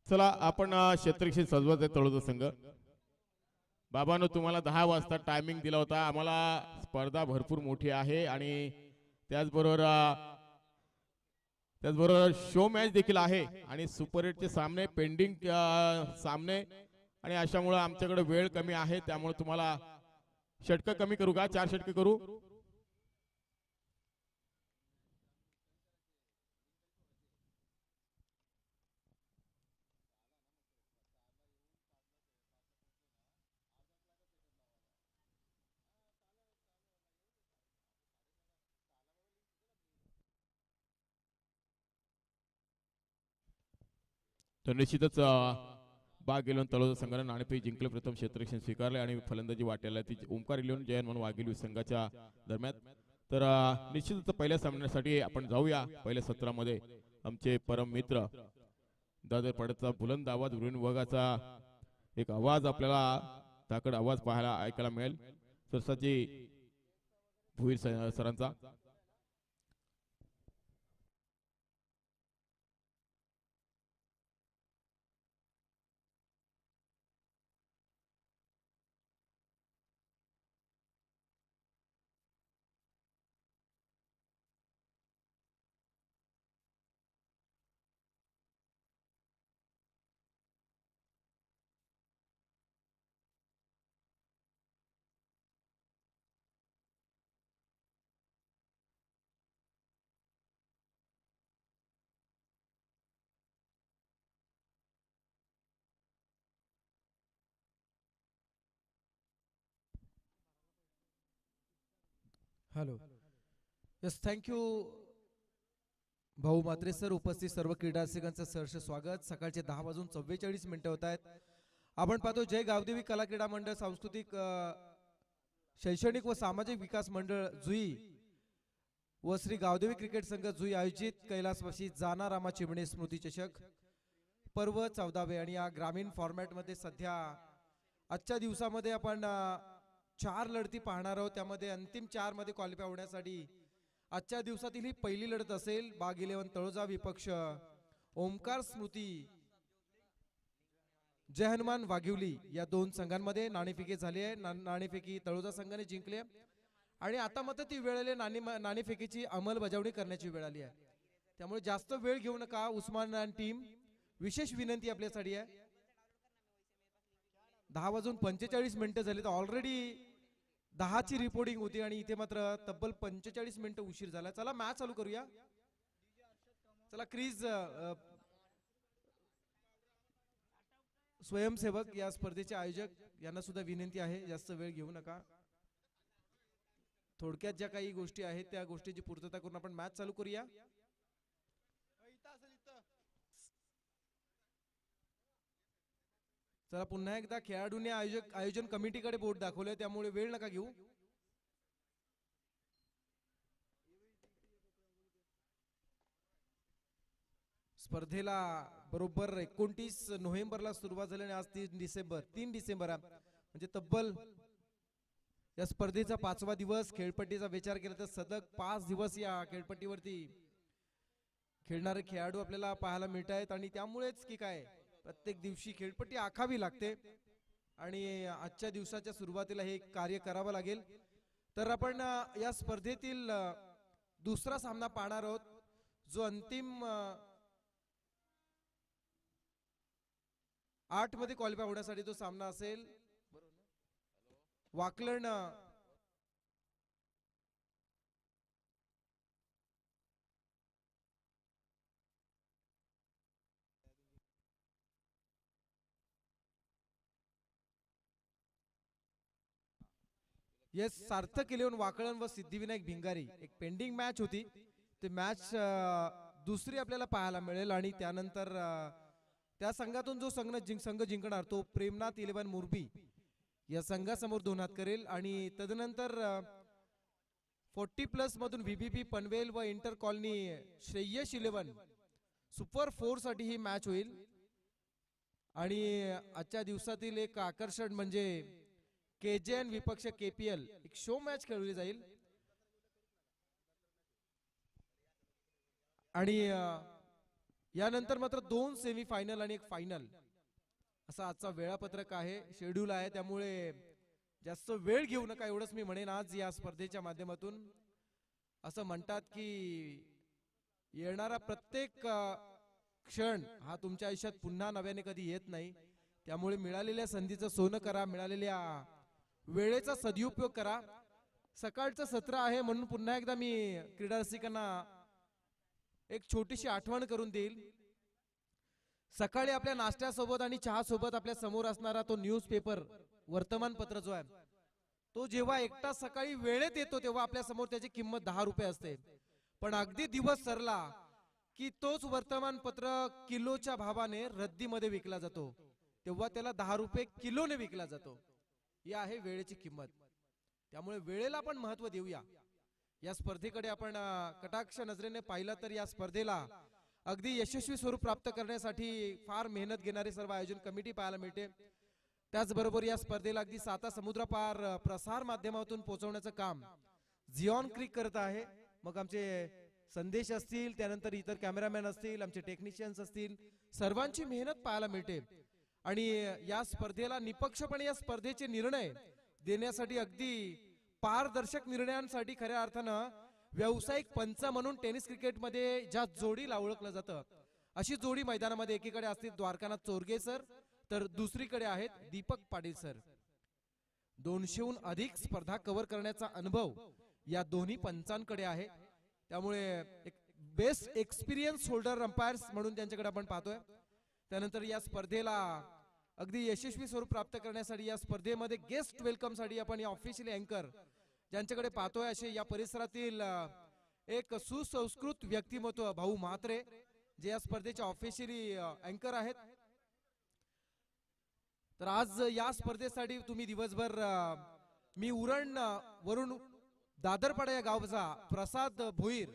चला आपण क्षेत्रक्षी सजवत आहे तळोजा संघ. बाबांनो तुम्हाला 10 वाजता टायमिंग दिला होता. आम्हाला स्पर्धा भरपूर मोठी आहे आणि त्याचबरोबर शो मॅच देखील आहे आणि सुपर 8चे सामने पेंडिंग सामने आणि अशामुळे आमच्याकडे वेळ कमी आहे. त्यामुळे तुम्हाला षटक कमी करू का? 4 षटक करू. तर निश्चितच बाग गेलोन तळोजा संघाने नाणेफेक जिंकले. प्रथम क्षेत्ररक्षण स्वीकारले आणि फलंदाजी वाट्याला ती ओमकार इलेवन जयन म्हणून वाघेली संघाच्या दरम्यान. तर निश्चितच पहिल्या सामन्यासाठी आपण जाऊया. पहिल्या सत्रामध्ये आमचे परम मित्र दादर पडचा बुलंद आवाज विभागाचा एक आवाज आपल्याला ताकड आवाज पाहायला ऐकायला मिळेल. सरसाची भुईर सरांचा. हॅलो. यस, थँक्यू भाऊ म्हात्रे सर. उपस्थित सर्व क्रीडा रसिकांचं सहर्ष स्वागत. सकाळचे 10:44 होत आहेत. आपण पाहतो जय गावदेवी कला क्रीडा मंडळ, सांस्कृतिक शैक्षणिक व सामाजिक विकास मंडळ जुई व श्री गावदेवी क्रिकेट संघ जुई आयोजित कैलासवासी जाना रामा चिमणे स्मृती चषक पर्व 14वे आणि या ग्रामीण फॉर्मॅट मध्ये सध्या आजच्या दिवसामध्ये आपण 4 लढती पाहणार आहोत. त्यामध्ये अंतिम 4 मध्ये क्वालिफाय होण्यासाठी आजच्या दिवसातील ही पहिली लढत असेल. बाग 11 तळोजा विपक्ष ओमकार स्मृती जय हनुमान वाघिवली या दोन संघांमध्ये नाणेफेकी झाली आहे. नाणेफेकी तळोजा संघाने जिंकली आणि आता मात्र ती वेळ आली नाणेफेकीची अंमलबजावणी करण्याची वेळ आली आहे. त्यामुळे जास्त वेळ घेऊ नका उस्मान टीम. विशेष विनंती आपल्यासाठी आहे. 10:45 झाली तर ऑलरेडी 10ची रिपोर्टिंग होती आणि इथे मात्र तब्बल 45 मिनिटं उशीर झाला. चला मॅच चालू करूया. चला क्रीज स्वयंसेवक या स्पर्धेचे आयोजक यांना सुद्धा विनंती आहे जास्त वेळ घेऊ नका. थोडक्यात ज्या काही गोष्टी आहेत त्या गोष्टीची पूर्तता करून आपण मॅच चालू करूया. चला पुन्हा एकदा खेळाडूंनी आयोजन कमिटीकडे बोट दाखवले, त्यामुळे वेळ नका घेऊ. स्पर्धेला बरोबर 29 नोव्हेंबरला सुरुवात झाली आणि आज 3 डिसेंबर म्हणजे तब्बल या स्पर्धेचा 5वा दिवस. खेळपट्टीचा विचार केला तर सलग 5 दिवस या खेळपट्टीवरती खेळणारे खेळाडू आपल्याला पाहायला मिळत आहेत आणि त्यामुळेच की काय प्रत्येक दिवशी खेळपट्टी आखावी लागते आणि आजच्या दिवसाच्या सुरुवातीला हे कार्य करावं लागेल. तर आपण या स्पर्धेतील दुसरा सामना पाहणार आहोत, जो अंतिम 8 मध्ये क्वालिफाय होण्यासाठी तो सामना असेल. वाकलन येस सार्थक इलेवन वाकळण व सिद्धिविनायक भिंगारी एक पेंडिंग मॅच होती. ते मॅच दुसरी आपल्याला पाहायला मिळेल आणि त्यानंतर त्या संघातून जो संघ जिंकणार तो प्रेमनाथ 11 मुरबी या संघासमोर 2 हात करेल आणि तदनंतर 40+ मधून व्हीबीपी पनवेल व इंटर कॉलनी श्रेयश 11 सुपर 4 साठी ही मॅच होईल. आणि आजच्या दिवसातील एक आकर्षण म्हणजे केजेएन विपक्ष केपीएल एक शो मॅच खेळवली जाईल आणि यानंतर मात्र 2 सेमी फायनल आणि 1 फायनल असा आजचा वेळापत्रक आहे, शेड्यूल आहे. त्यामुळे जास्त वेळ घेऊ नका एवढंच मी म्हणेन. आज या स्पर्धेच्या माध्यमातून असं म्हणतात की येणारा प्रत्येक क्षण हा तुमच्या आयुष्यात पुन्हा नव्याने कधी येत नाही. त्यामुळे मिळालेल्या संधीचं सोनं करा, मिळालेल्या वेळेचा सदुपयोग करा. सकाळचं सत्र आहे म्हणून पुन्हा एकदा मी क्रीडा रसिकांना एक छोटीशी आठवण करून देईल. सकाळी आपल्या नाश्त्यासोबत आणि चहा सोबत आपल्या समोर असणारा तो न्यूजपेपर वर्तमानपत्र जो आहे तो जेव्हा एकटा सकाळी वेळेत येतो तेव्हा आपल्या समोर त्याची किंमत 10 रुपये असते. पण अगदी दिवस सरला की तोच वर्तमानपत्र किलोच्या भावाने रद्दीमध्ये विकला जातो, तेव्हा त्याला 10 रुपये किलोने विकला जातो. ही आहे वेळेची किंमत. त्यामुळे वेळेला आपण महत्व देऊया. या स्पर्धेकडे आपण कटाक्ष नजरेने पाहिलं तर या स्पर्धेला अगदी यशस्वी स्वरूप प्राप्त करण्यासाठी फार मेहनत घेणारे सर्व आयोजन कमिटी पाहायला मिळते. त्याचबरोबर या स्पर्धेला अगदी 7 समुद्रपार प्रसार माध्यमातून पोहोचवण्याचं काम झिऑन क्रिक करत आहे. मग आमचे संदेश असतील, त्यानंतर इतर कॅमेरामॅन असतील, आमचे टेक्निशियन्स असतील, सर्वांची मेहनत पाहायला मिळते. आणि या स्पर्धेला निपक्षपणे या स्पर्धेचे निर्णय देण्यासाठी अगदी पारदर्शक निर्णयांसाठी खऱ्या अर्थानं व्यावसायिक पंच म्हणून टेनिस क्रिकेटमध्ये ज्या जोडीला ओळखलं जातं अशी जोडी मैदानामध्ये एकीकडे असतील द्वारकानाथ चोरगे सर, तर दुसरीकडे आहेत दीपक पाटील सर. 200हून अधिक स्पर्धा कव्हर करण्याचा अनुभव या दोन्ही पंचांकडे आहे. त्यामुळे एक बेस्ट एक्सपिरियन्स होल्डर अंपायर्स म्हणून त्यांच्याकडे आपण पाहतोय. त्यानंतर या स्पर्धेला अगदी यशस्वी स्वरूप प्राप्त करण्यासाठी या स्पर्धेमध्ये गेस्ट वेलकम साठी आपण या ऑफिशियली अँकर ज्यांच्याकडे पाहतोय असे या परिसरातील एक सुसंस्कृत व्यक्तिमत्व भाऊ म्हात्रे जे या स्पर्धेचे ऑफिशियली अँकर आहेत. तर आज या स्पर्धेसाठी तुम्ही दिवसभर मी उरण वरून दादरपाडा या गावचा प्रसाद भोईर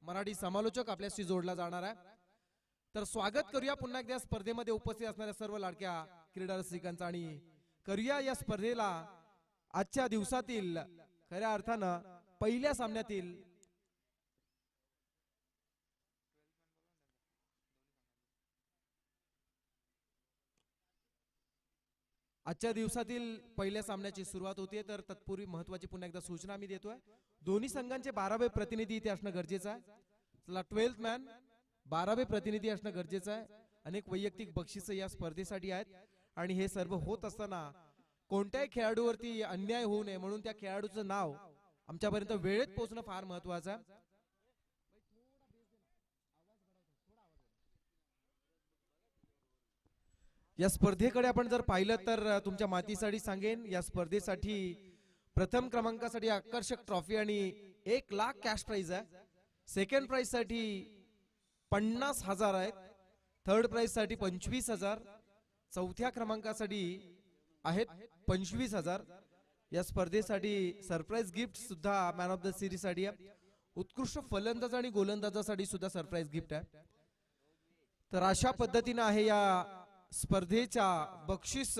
मराठी समालोचक आपल्याशी जोडला जाणार आहे. तर स्वागत करूया पुन्हा एकदा स्पर्धेमध्ये उपस्थित असणाऱ्या सर्व लाडक्या क्रीडा रसिकांचा आणि करूया या स्पर्धेला आजच्या दिवसातील खऱ्या अर्थानं पहिल्या सामन्यातील पहिल्या सामन्याची सुरुवात होते. तर तत्पूर्वी महत्वाची पुन्हा एकदा सूचना मी देतोय. दोन्ही संघांचे 12वे प्रतिनिधी इथे असणं गरजेचं आहे. चला 12th मॅन 12वे प्रतिनिधी असणं गरजेचं आहे. अनेक वैयक्तिक बक्षिसं या स्पर्धेसाठी आहेत आणि हे सर्व होत असताना कोणत्याही खेळाडूवरती अन्याय होऊ नये म्हणून त्या खेळाडूचं नाव आमच्यापर्यंत वेळेत पोहोचणं फार महत्वाचं आहे. या स्पर्धेकडे आपण जर पाहिलं तर तुमच्या मातीसाठी सांगेन या स्पर्धेसाठी प्रथम क्रमांकासाठी आकर्षक ट्रॉफी आणि 1 लाख कॅश प्राइज आहे. सेकंड प्राइज साठी 50,000 आहेत. थर्ड प्राइज साठी 25,000. चौथ्या क्रमांकासाठी आहेत 25,000. या स्पर्धेसाठी सरप्राईज गिफ्ट सुद्धा मॅन ऑफ द सिरीज साठी आहे. उत्कृष्ट फलंदाज आणि गोलंदाजासाठी सुद्धा सरप्राईज गिफ्ट आहे. तर अशा पद्धतीने आहे या स्पर्धेच्या बक्षीस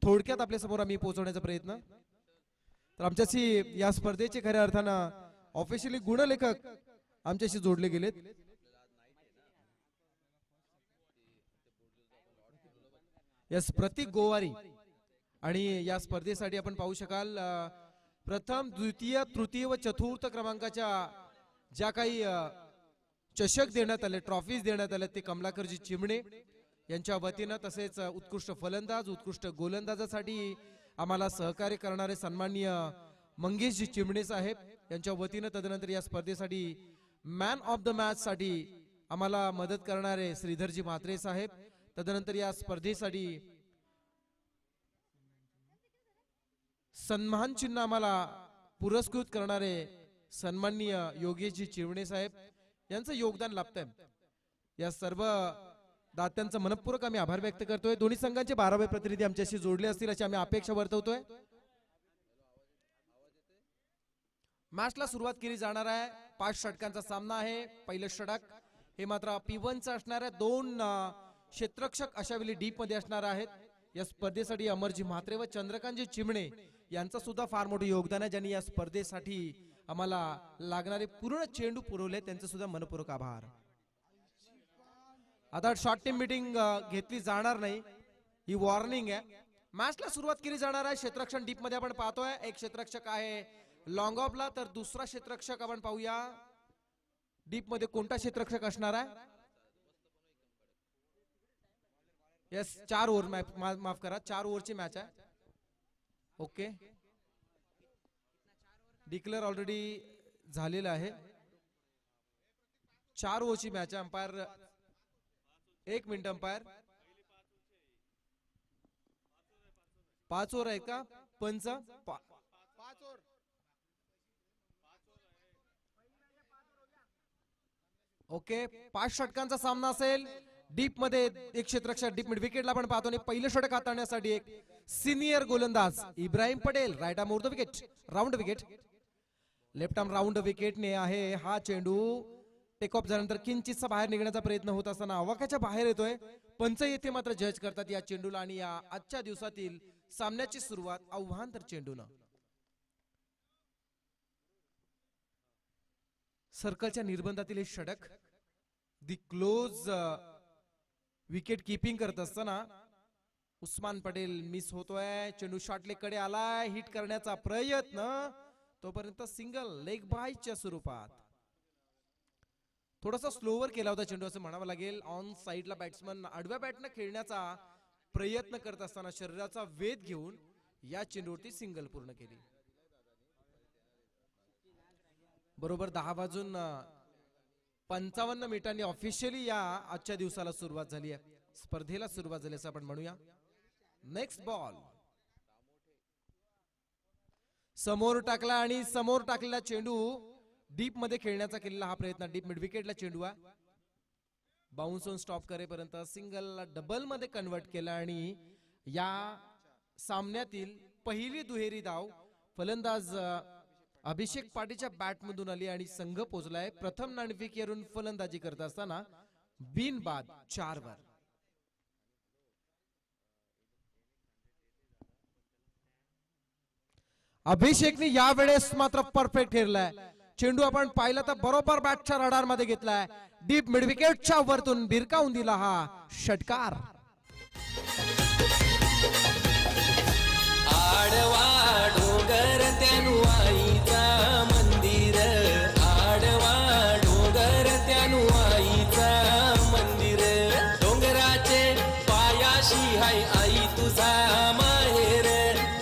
थोडक्यात आपल्या समोर आम्ही पोहोचवण्याचा प्रयत्न. तर आमच्याशी या स्पर्धेचे खऱ्या अर्थानं ऑफिशियली गुणलेखक आमच्याशी जोडले गेलेत. यस प्रतीक गोवारी. आणि या स्पर्धेसाठी आपण पाहू शकाल प्रथम द्वितीय तृतीय व चतुर्थ क्रमांकाच्या ज्या काही चषक देण्यात आले, ट्रॉफीज देण्यात आले ते कमलाकरजी चिमणे यांच्या वतीनं, तसेच उत्कृष्ट फलंदाज उत्कृष्ट गोलंदाजासाठी आम्हाला सहकार्य करणारे सन्माननीय मंगेशजी चिमणे साहेब यांच्या वतीनं, तदनंतर या स्पर्धेसाठी मॅन ऑफ द मॅच साठी आम्हाला मदत करणारे श्रीधरजी म्हात्रे साहेब, तदनंतर या स्पर्धेसाठी सन्मान चिन्ह आम्हाला पुरस्कृत करणारे सन्माननीय योगेशजी चिमणे साहेब यांचं योगदान लाभतंय. या सर्व दात्यांचा मनपूर्वक आम्ही आभार व्यक्त करतोय. दोन्ही संघांचे 12वे प्रतिनिधी आमच्याशी जोडले असतील अशी आम्ही अपेक्षा वर्तवतोय. मॅचला सुरुवात केली जाणार आहे. 5 षटकांचा सामना आहे. पहिलं षटक हे मात्र P1 असणार आहे. 2 क्षेत्ररक्षक अशा वेळी डीप मध्ये असणार आहेत. या स्पर्धेसाठी अमरजी म्हात्रे व चंद्रकांतजी चिमणे यांचं सुद्धा फार मोठं योगदान आहे, ज्यांनी या स्पर्धेसाठी आम्हाला लागणारे पूर्ण चेंडू पुरवले, त्यांचे सुद्धा मनपूर्वक आभार. आता शॉर्ट टीम मीटिंग घेतली जाणार नाही, ही वॉर्निंग आहे. मॅचला सुरुवात केली जाणार आहे. क्षेत्ररक्षण डीप मध्ये आपण पाहतोय, एक क्षेत्ररक्षक आहे लॉंग ऑफला, तर दुसरा क्षेत्ररक्षक आपण पाहूया डीप मध्ये कोणता क्षेत्ररक्षक असणार आहे. येस, 4 ओव्हर, माफ करा, 4 ओव्हरची मॅच आहे. ओके, डिक्लेअर ऑलरेडी झालेलं आहे. 4 ओव्हरची मॅच आहे. अंपायर 1 मिनिट, अंपायर 5 ओव्हर आहे का पंच? 5 ओव्हर. ओके, 5 षटकांचा सामना असेल. डीप मध्ये एक क्षेत्ररक्षक डीप मिड विकेटला आपण पाहतो आणि पहिलं षटक हाताळण्यासाठी एक सिनियर गोलंदाज Ibrahim Patel. Right arm over the wicket, round wicket. Left arm round विकेटने आहे हा चेंडू. टेक ऑफ झाल्यानंतर किंचितसा बाहेर निघण्याचा प्रयत्न होत असताना आवाक्याच्या बाहेर येतोय. पंच येथे मात्र जज करतात या चेंडूला आणि या आजच्या दिवसातील सामन्याची सुरुवात आव्हान तर चेंडूनं. सर्कलच्या निर्बंधातील हे षटक दी क्लोज विकेट कीपिंग करत असताना उस्मान पटेल मिस होतोय. चेंडू शॉर्ट लेग कडे आलाय, हिट करण्याचा प्रयत्न, तोपर्यंत सिंगल लेग बायच्या स्वरूपात. थोडासा स्लोवर केला होता चेंडू असं म्हणावं लागेल. ऑन साइडला बॅट्समन आडव्या बॅटनं खेळण्याचा प्रयत्न करत असताना शरीराचा वेध घेऊन या चेंडूवरती सिंगल पूर्ण केली. बरोबर 10 वाजून 55 मिनिटांनी ऑफिशियली या आजच्या दिवसाला सुरुवात झाली आहे, स्पर्धेला सुरुवात झाली असं आपण म्हणूया. नेक्स्ट बॉल समोर टाकला आणि समोर टाकलेला चेंडू डीप मध्ये खेळण्याचा केलेला हा प्रयत्न. डीप मिड विकेटला चेंडू आहे. बाउन्स ऑन स्टॉप करेपर्यंत सिंगल डबल मध्ये कन्वर्ट केला आणि या सामन्यातील पहिली दुहेरी धाव फलंदाज अभिषेक पाटीलच्या बॅट मधून आली आणि संघ पोहोचलाय प्रथम नाणेफेकीवरून फलंदाजी करत असताना बिनबाद 4 वर. अभिषेकने यावेळेस मात्र परफेक्ट खेळलाय. चेंडू आपण पाहिला तर बरोबर बॅटच्या रडार मध्ये घेतलाय. डीप मिड विकेटच्या वरतून भिरकावून दिला हा षटकार. आडवा डोंगर त्यानु आईचा मंदिर, आडवा डोंगर त्यानु आईचा मंदिर, डोंगराचे पायाशी हाय आई तुझा माहेर,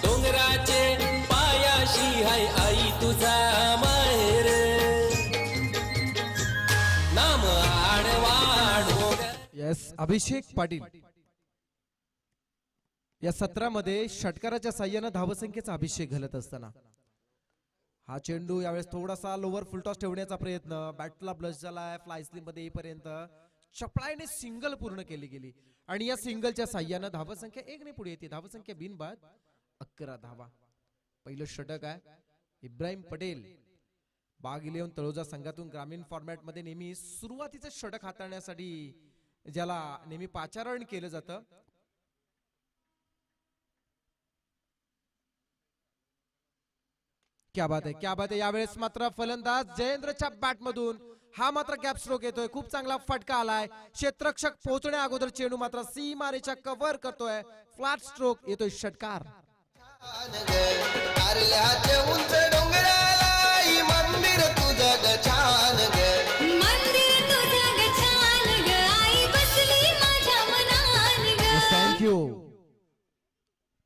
डोंगराचे पायाशी हाय आई तुझा माहेर, नाम आडवा डोंगर. येस, अभिषेक पाटील या सत्रामध्ये षटकाराच्या साह्यानं धावसंख्येचा अभिषेक घालत असताना हा चेंडू यावेळेस थोडासा लोवर फुलटॉस ठेवण्याचा प्रयत्न. बॅटला ब्लश झालाय, फ्लाय स्लिप मध्ये येईपर्यंत चपळाईने सिंगल पूर्ण केली गेली आणि या सिंगलच्या साह्यानं धावसंख्या 1 ने पुढे येते. धावसंख्या बिनबाद 11 धावा. पहिलं षटक आहे इब्राहिम पटेल. बाग 11 तळोजा संघातून ग्रामीण फॉर्मॅट मध्ये नेहमी सुरुवातीचं षटक हाताळण्यासाठी ज्याला नेहमी पाचारण केलं जातं. क्या बात आहे, क्या बात आहे. यावेळेस मात्र फलंदाज जयेंद्रच्या बॅट मधून हा मात्र गॅप स्ट्रोक येतोय. खूप चांगला फटका आलाय. क्षेत्ररक्षक पोहोचण्या अगोदर चेंडू मात्र सीमारेषा कव्हर करतोय. फ्लॅट स्ट्रोक येतोय षटकार. उंच डोंगराला मंदिर तुझं ग छान ग, मंदिर तुझं ग छान ग, आई बसली माझ्या मनान ग. थँक्यू.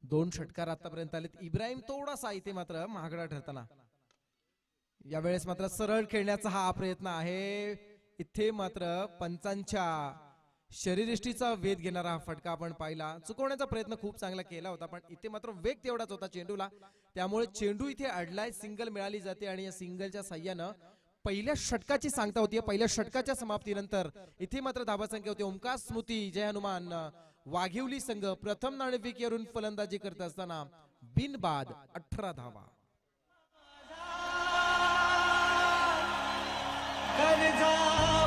2 षटकार आतापर्यंत आलेत. इब्राहिम थोडासा इथे मात्र महागडा ठरताना यावेळेस मात्र सरळ खेळण्याचा हा प्रयत्न आहे. इथे मात्र पंचांच्या शरीरयष्टीचा वेध घेणारा हा फटका आपण पाहिला. चुकवण्याचा प्रयत्न खूप चांगला केला होता पण इथे मात्र वेग तेवढाच होता चेंडूला, त्यामुळे चेंडू इथे अडलाय. सिंगल मिळाली जाते आणि या सिंगलच्या साह्यानं पहिल्या षटकाची सांगता होती. पहिल्या षटकाच्या समाप्तीनंतर इथे मात्र धावसंख्या होती. ओमकार स्मृती जय हनुमान वाघिवली संघ प्रथम नाणेफेकीवरून फलंदाजी करत असताना बिनबाद 18 धावा.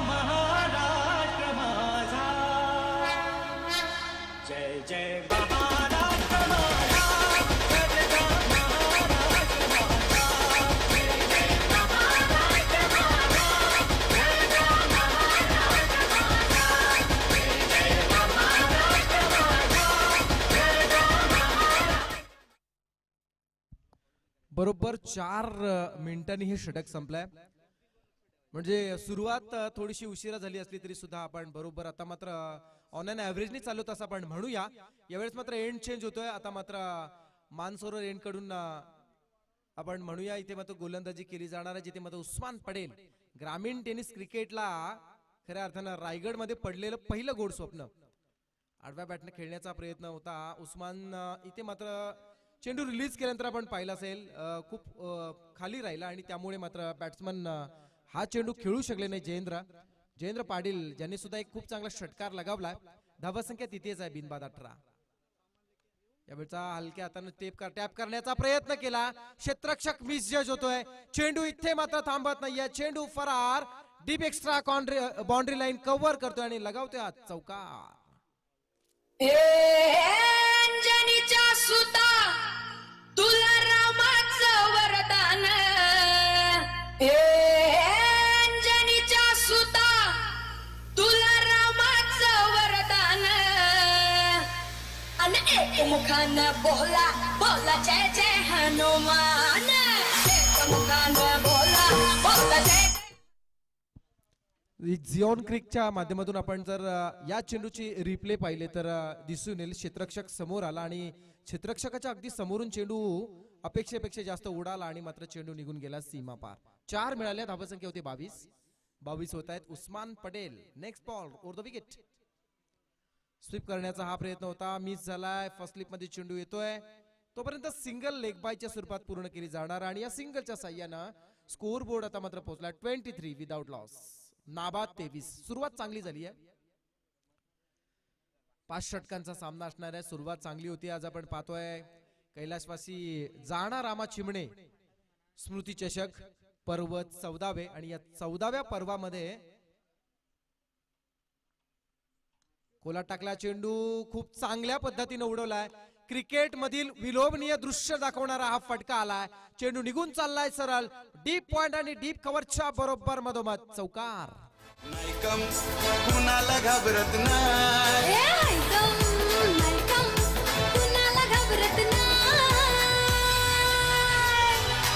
महाराष्ट्र माझा, जय जय महाराष्ट्र माझा, गरजा महाराष्ट्र माझा, जय जय महाराष्ट्र माझा, गरजा महाराष्ट्र माझा, जय बरोबर 4 मिनिटांनी हे षटक संपलंय. म्हणजे सुरुवात थोडीशी उशिरा झाली असली तरी सुद्धा आपण बरोबर आता मात्र ऑन अन ऍव्हरेजनी चालवत असं आपण म्हणूया. यावेळेस मात्र एंड चेंज होतोय. आता मात्र मानसरोवर एंड कडून आपण म्हणूया इथे मात्र गोलंदाजी केली जाणार आहे, जिथे मात्र उस्मान पटेल ग्रामीण टेनिस क्रिकेटला खऱ्या अर्थानं रायगड मध्ये पडलेलं पहिलं गोड स्वप्न. आडव्या बॅटने खेळण्याचा प्रयत्न होता उस्मान. इथे मात्र चेंडू रिलीज केल्यानंतर आपण पाहिलं असेल खूप खाली राहिला आणि त्यामुळे मात्र बॅट्समन हा चेंडू खेळू शकले नाही. जयेंद्र पाटील ज्यांनी सुद्धा एक खूप चांगला षटकार लगावलाय. धावा संख्या तिथेच आहे बिनबाद 18. यावेळचा हलक्या हाताने टॅप करण्याचा प्रयत्न केला. क्षेत्ररक्षक मिस जज होतोय. चेंडू इथे मात्र थांबत नाहीये. चेंडू फरार deep extra boundary line cover करतोय आणि लगावतोय हात चौकार. अंजनीच्या सुता तुला रामाचं वरदान. अंजनीच्या सुता तुला रामाचं वरदान. अन एक मुखानं बोला बोला जय जय हनुमान. एक मुखानं बोला बोला जय. झिऑन क्रिकच्या माध्यमातून आपण जर या चेंडूची रिप्ले पाहिले तर दिसून येईल क्षेत्ररक्षक समोर आला आणि क्षेत्ररक्षकाच्या अगदी समोरून चेंडू अपेक्षेपेक्षा जास्त उडाला आणि मात्र चेंडू निघून गेला सीमा पार. 4 मिळाल्या. धावसंख्या होती 22 होत आहेत. Usman Patel next ball over the wicket. Sweep करण्याचा हा प्रयत्न होता, मिस झालाय. फर्स्ट स्लिप मध्ये चेंडू येतोय तोपर्यंत सिंगल लेग बायच्या स्वरूपात पूर्ण केली जाणार आणि या सिंगलच्या साह्यानं स्कोर बोर्ड आता मात्र पोहोचला 23 विदाउट लॉस. नाबाद 23. सुरुवात चांगली झाली आहे. 5 षटकांचा सामना असणार आहे. सुरुवात चांगली होती. आज आपण पाहतोय कैलासवासी जाणा रामा चिमणे स्मृती चषक पर्व 14वे आणि या 14व्या पर्वामध्ये कोला टाकला चेंडू खूप चांगल्या पद्धतीने उडवलाय. क्रिकेट मधील विलोभनीय दृश्य दाखवणारा हा फटका आलाय. चेंडू निघून चाललाय सरळ डीप पॉइंट आणि डीप कव्हरच्या बरोबर मधोमध चौकार. नाही कम कुणाला घाबरत नाही. कुणाला घाबरत नाही.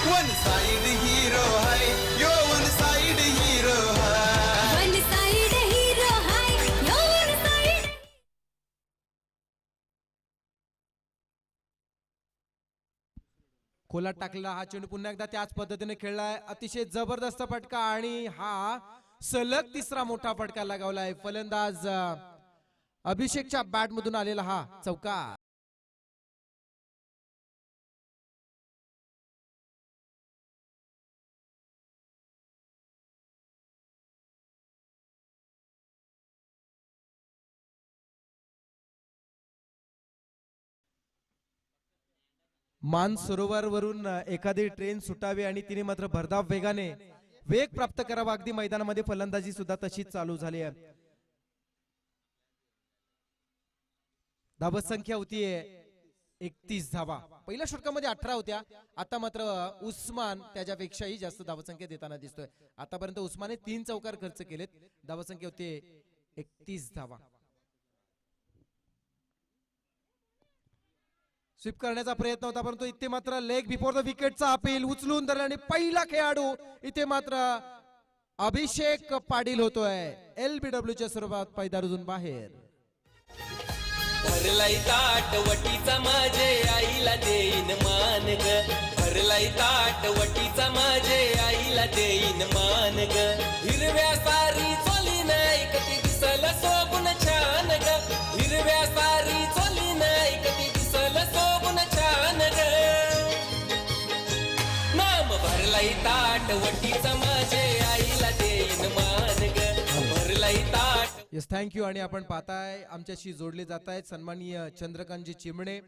वन साइड हिरो हाय यो वन साइड हिरो हाय. वन साइड हिरो हाय यो वन साइड. खोलात टाकलेला हा चेंडू पुन्हा एकदा त्याच पद्धतीने खेळलाय. अतिशय जबरदस्त फटका आणि हा सलग तिसरा मोठा फटका लगावलाय. फलंदाज अभिषेकच्या बॅट मधून आलेला हा चौकार. मानसरोवर वरून एखादी ट्रेन सुटावी आणि तिने मात्र भरधाव वेगाने वेग प्राप्त करावा. अगदी मैदानामध्ये फलंदाजी सुद्धा तशीच चालू झाली आहे. धावसंख्या होती 31 धावा. पहिल्या षटकामध्ये 18 होत्या. आता मात्र उस्मान त्याच्यापेक्षाही जास्त धावसंख्या देताना दिसतोय. आतापर्यंत उस्माने 3 चौकार खर्च केलेत. धावसंख्या होती 31 धावा. स्वीप करण्याचा प्रयत्न होता परंतु इथे मात्र लेग बिफोर द विकेटचा अपील उचलून धरला आणि पहिला खेळाडू इथे मात्र अभिषेक पाटील होतोय. LBW स्वरूपात पैदारूतून बाहेर. भरलाई ताट वटीचा माझे आईला देईन मान ग. भरलाई ताट वटीचा माझे आईला देईन मान ग. हिरव्या सारी चोली नाही कधी दिसल सोबून छान ग. हिरव्या सारी चोली नाही कधी दिसल सोबून छान ग. नाम भरलाई ताट वटीचा माझे आईला देईन मान ग. भरलाई ताट. Yes thank you. आणि आपण पाहताय आमच्याशी जोडले जात आहेत सन्माननीय चंद्रकांतजी चिमणे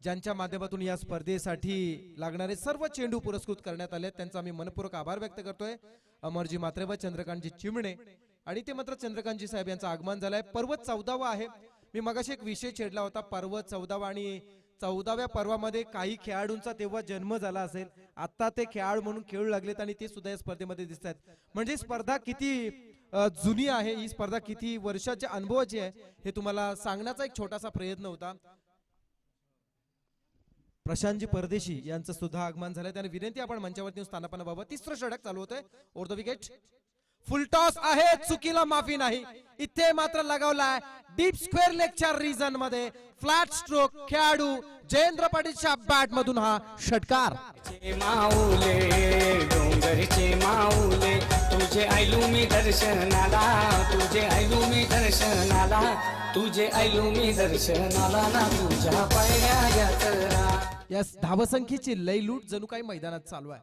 ज्यांच्या माध्यमातून या स्पर्धेसाठी लागणारे सर्व चेंडू पुरस्कृत करण्यात आले. त्यांचा आम्ही मनपूर्वक आभार व्यक्त करतोय. अमरजी मात्रे व चंद्रकांतजी चिमणे आणि ते मात्र चंद्रकांतजी साहेब यांचं आगमन झालंय. पर्व 14वा आहे. मी मगाशी एक विषय छेडला होता पर्व 14वा आणि 14व्या पर्वामध्ये काही खेळाडूंचा तेव्हा जन्म झाला असेल. आता ते खेळाडू म्हणून खेळू लागलेत आणि ते सुद्धा या स्पर्धेमध्ये दिसत आहेत. म्हणजे स्पर्धा किती जुनी आहे, ही स्पर्धा किती वर्षाच्या अनुभवाची आहे हे तुम्हाला सांगण्याचा एक छोटासा प्रयत्न होता. प्रशांतजी परदेशी यांचं सुद्धा आगमन झालंय. त्याने विनंती आपण मंचावरती येऊन स्थानापन्न व्हावं. तिसरं षटक चालू होतंय. Over the wicket. Full toss आहे, चुकीला माफी नाही. इथे मात्र लगावलाय डीप स्क्वेअर लेगच्या रिजन मध्ये. फ्लॅट स्ट्रोक खेळाडू जयेंद्र पाटीलच्या बॅट मधून हा षटकार. माऊले डोंगरचे माऊले, तुझे आयलू मी दर्शनाला, तुझे आयलू मी दर्शनाला, तुझे आयलू मी दर्शनाला ना, तुझ्या पायऱ्या यात्रा. या धावसंख्येची लय लूट जणू काही मैदानात चालू आहे.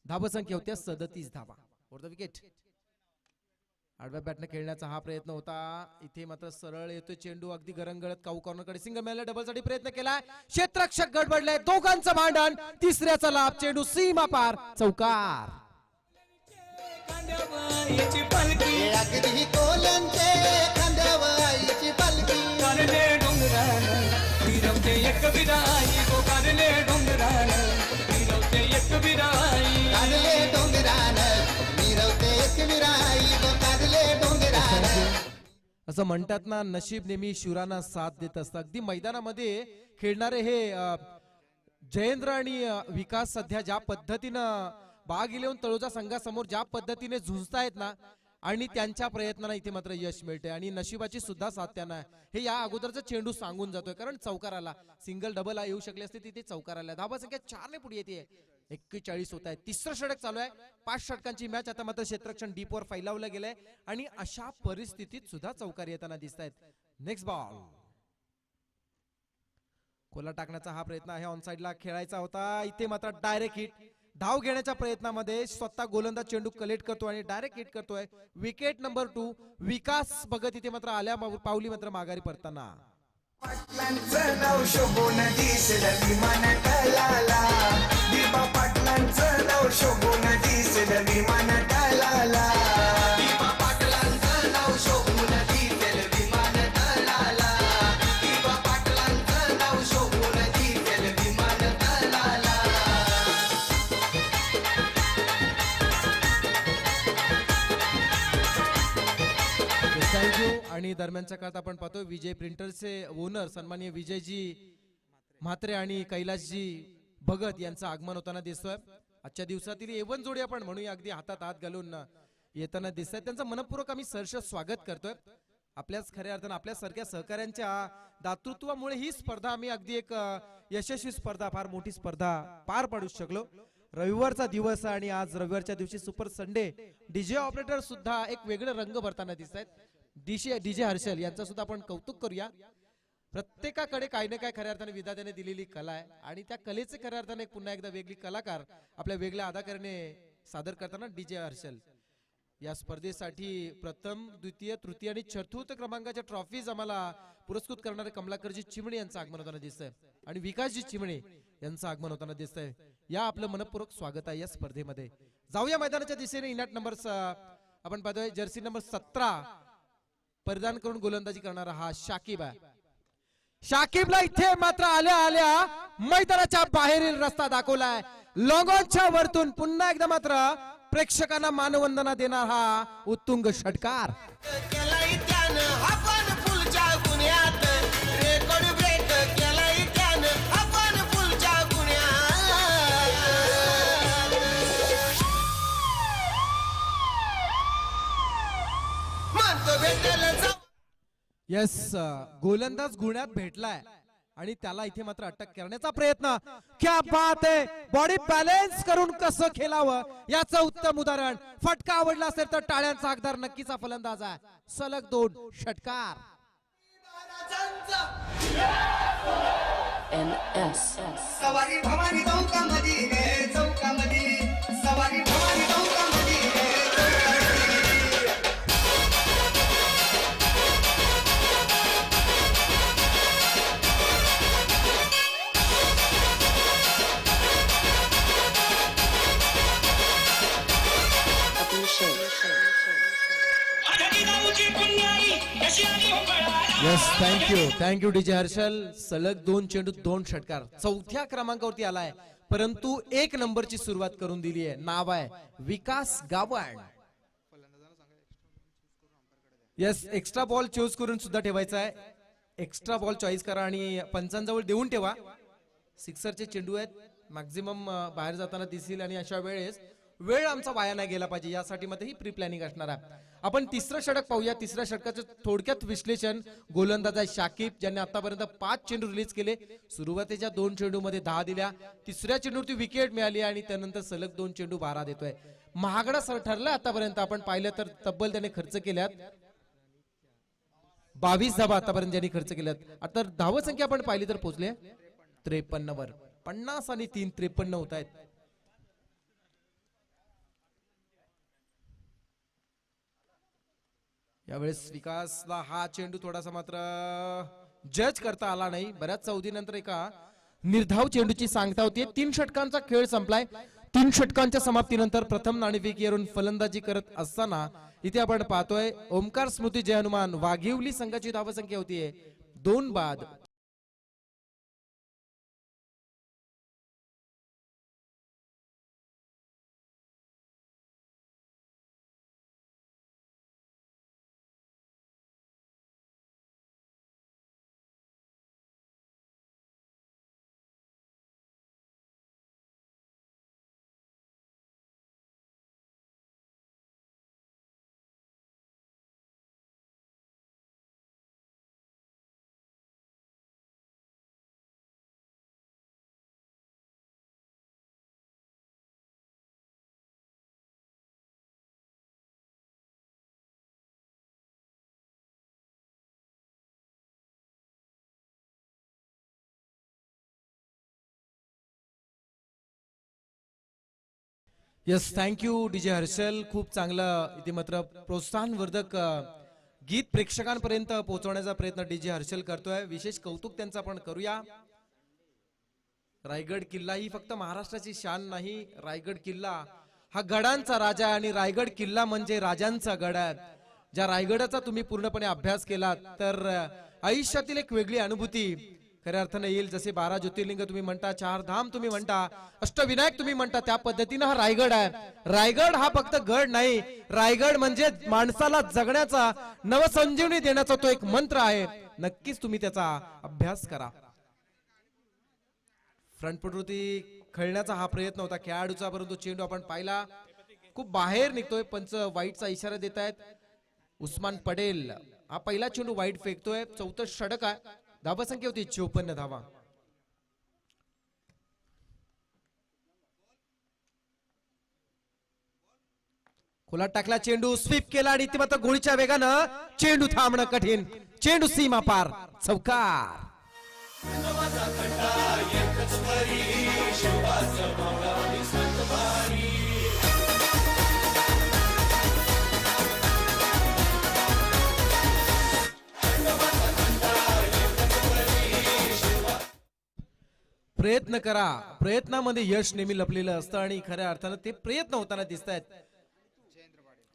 धावसंख्या होत्या 37 धावा. Over the wicket. आडव्या बॅटने खेळण्याचा हा प्रयत्न होता. इथे मात्र सरळ येतोय चेंडू अगदी गरंगळत काऊ कॉर्नरकडे. सिंगल मिळाला, डबल साठी प्रयत्न केलाय. क्षेत्ररक्षक गडबडले, दोघांचं भांडण. तिसऱ्याचा लाभ, चेंडू सीमा पार, चौकार. याची पालखी अगदी कोलंचे खांद्यावर आईची पालखी. कारले डोंगरान फिरवते एक विराई, गो कारले डोंगरान फिरवते एक विराई. काढले डोंगरान मिरवते एक विराई, गो काढले डोंगरान. असं म्हणतात ना, नशीब नेहमी शूरांना साथ देत असतं. अगदी मैदानामध्ये खेळणारे हे जयेंद्र आणि विकास सध्या ज्या पद्धतीनं बाग इलेव्हन तळोजा संघासमोर ज्या पद्धतीने झुंजतायत ना, आणि त्यांच्या प्रयत्नांना इथे मात्र यश मिळते. आणि नशिबाची सुद्धा साथ त्यांना आहे. हे या अगोदरचा चेंडू सांगून जातोय, कारण चौकाराला सिंगल डबल येऊ शकले असते, तिथे चौकाराला. धावा संख्या 4 ने पुढे येते. 41 होत आहे. तिसरं षटक चालू आहे. 5 षटकांची मॅच. आता मात्र क्षेत्ररक्षण डीपवर फैलावलं गेलंय आणि अशा परिस्थितीत सुद्धा चौकार येताना दिसत आहेत. Next ball. कोला टाकण्याचा हा प्रयत्न आहे. ऑन साइडला खेळायचा होता. इथे मात्र डायरेक्ट हिट. धाव घेण्याच्या प्रयत्नामध्ये स्वतः गोलंदाज चेंडू कलेक्ट करतो आणि डायरेक्ट हिट करतोय. Wicket number 2. विकास बघत इथे मात्र आल्या पावली मात्र माघारी परताना. पाटलांचं नाव शोभून दिसलं विमान टळाला, दीपा पाटलांचं नाव शोभून दिसलं विमान टळाला, दीपा पाटलांचं नाव शोभून दिसलं विमान टळाला, दीपा पाटलांचं नाव शोभून दिसलं विमान टळाला. थँक्यू. आणि दरम्यानच्या काळात आपण पाहतोय विजय प्रिंटर्सचे ओनर सन्माननीय विजयजी म्हात्रे आणि कैलासजी भगत यांचं आगमन होताना दिसतोय. आजच्या दिवसातील एवन जोडी आपण म्हणूया, अगदी हातात हात घालून येताना दिसत आहेत. त्यांचं मनपूर्वक आम्ही सहर्ष स्वागत करतोय. आपल्याच खऱ्या अर्थानं आपल्यासारख्या सहकाऱ्यांच्या दातृत्वामुळे ही स्पर्धा आम्ही अगदी एक यशस्वी स्पर्धा, फार मोठी स्पर्धा पार पाडू शकलो. रविवारचा दिवस आणि आज रविवारच्या दिवशी सुपर संडे. डीजे ऑपरेटर सुद्धा एक वेगळं रंग भरताना दिसत आहेत. डीजे हर्षल यांचं सुद्धा आपण कौतुक करूया. प्रत्येकाकडे काही ना काही खऱ्या अर्थाने विधात्याने दिलेली कला आहे आणि त्या कलेचे खऱ्या अर्थाने पुन्हा एकदा वेगळी कलाकार आपल्या वेगळ्या अदाकाराने सादर करताना डीजे हर्षल. या स्पर्धेसाठी प्रथम, द्वितीय, तृतीय आणि चतुर्थ क्रमांकाच्या ट्रॉफीज आम्हाला पुरस्कृत करणारे कमलाकरजी चिमणे यांचं आगमन होताना दिसतंय आणि विकासजी चिमणे यांचं आगमन होताना दिसतंय. या आपलं मनपूर्वक स्वागत आहे या स्पर्धेमध्ये. जाऊया मैदानाच्या दिशेने. इनाट नंबर आपण पाहतोय जर्सी नंबर 17 परिधान करून गोलंदाजी करणारा हा शाकिब आहे. शाकिबला इथे मात्र आल्या आल्या मैदानाच्या बाहेरील रस्ता दाखवलाय. लॉंगॉनच्या वरतून पुन्हा एकदा मात्र प्रेक्षकांना मानवंदना देणार हा उत्तुंग षटकार. केलाय त्यानं आपण फुलच्या गुन्ह्यात, रेकॉर्ड ब्रेक केलाय त्यानं आपण फुलच्या गुन्ह्यात. मानतो भेटेल जाऊ. यस, गोलंदाज गुण्यात भेटलाय आणि त्याला इथे मात्र अटक करण्याचा प्रयत्न. क्या बात आहे. बॉडी बॅलेन्स करून कसं खेळावं याचं उत्तम उदाहरण. फटका आवडला असेल तर टाळ्यांचा हकदार नक्कीचा फलंदाज आहे. सलग 2 षटकार. सवारी भवानी चौकामध्ये रे, चौकामध्ये सवारी भवानी चौकामध्ये रे, चौकामध्ये. Yes, thank you DJ Harshal. सलग 2 चेंडू 2 षटकार. 4थ्या क्रमांकावरती आलाय, परंतु 1 नंबरची सुरुवात करून दिली आहे. नाव आहे विकास Gawan. Yes, extra ball choose करून सुद्धा ठेवायचा आहे. एक्स्ट्रा बॉल चॉईस करा आणि पंचांजवळ देऊन ठेवा. सिक्सरचे चेंडू आहेत, मॅक्झिमम बाहेर जाताना दिसतील आणि अशा वेळेस वेळ आमचा वाया नाही गेला पाहिजे यासाठी मध्ये ही प्री प्लॅनिंग असणार आहे. आपण तिसरं षटक पाहूया. तिसऱ्या षटकाचं थोडक्यात विश्लेषण. गोलंदाज आहे शाकिब, ज्यांनी आतापर्यंत 5 चेंडू रिलीज केले. सुरुवातीच्या 2 चेंडू मध्ये 10 दिल्या, तिसऱ्या चेंडूवरती विकेट मिळाली आणि त्यानंतर सलग 2 चेंडू 12 देतोय. महागडा सर ठरला आतापर्यंत. आपण पाहिलं तर तब्बल त्याने खर्च केल्यात 22 धावा आतापर्यंत ज्यांनी खर्च केल्यात. आता धाव संख्या आपण पाहिली तर पोहोचले 53 वर. 50 आणि 3 53 होत आहेत. यावेळेस विकासला हा चेंडू थोडासा मात्र जज करता आला नाही. बऱ्याच चौथीनंतर एका निर्धाव चेंडूची सांगता होती. 3 षटकांचा खेळ संपलाय. 3 षटकांच्या समाप्तीनंतर प्रथम नाणेफेक येऊन फलंदाजी करत असताना इथे आपण पाहतोय ओमकार स्मृती जय हनुमान वाघिवली संघाची धावसंख्या होतीये 2 बाद. Yes, thank you DJ Harshal. खूप चांगलं इथे मात्र प्रोत्साहनवर्धक गीत प्रेक्षकांपर्यंत पोहोचवण्याचा प्रयत्न डीजे हर्षल करतोय. विशेष कौतुक त्यांचं आपण करूया. रायगड किल्ला ही फक्त महाराष्ट्राची शान नाही. रायगड किल्ला हा गडांचा राजा आहे आणि रायगड किल्ला म्हणजे राजांचा गड आहे. ज्या रायगडाचा तुम्ही पूर्णपणे अभ्यास केलात तर आयुष्यातील एक वेगळी अनुभूती खऱ्या अर्थाने येईल. जसे 12 ज्योतिर्लिंग तुम्ही म्हणता, 4 धाम तुम्ही म्हणता, अष्टविनायक तुम्ही म्हणता, त्या पद्धतीनं हा रायगड आहे. रायगड हा फक्त गड नाही, रायगड म्हणजे माणसाला जगण्याचा नवसंजीवनी देण्याचा तो एक मंत्र आहे. नक्कीच तुम्ही त्याचा अभ्यास करा. फ्रंटफुटवरती खेळण्याचा हा प्रयत्न होता खेळाडूचा, परंतु चेंडू आपण पाहिला खूप बाहेर निघतोय. पंच वाईटचा इशारा देत आहेत. उस्मान पटेल हा पहिला चेंडू वाईट फेकतोय. 4थं षटक आहे. धावसंख्या होती 54 धावा. खोलात टाकला चेंडू, स्वीप केला आणि ती मात्र गोळीच्या वेगानं चेंडू थांबणं कठीण. चेंडू सीमा पार, चौकार. प्रयत्न करा, प्रयत्नामध्ये यश नेहमी लपलेलं असतं आणि खऱ्या अर्थानं ते प्रयत्न होताना दिसत आहेत.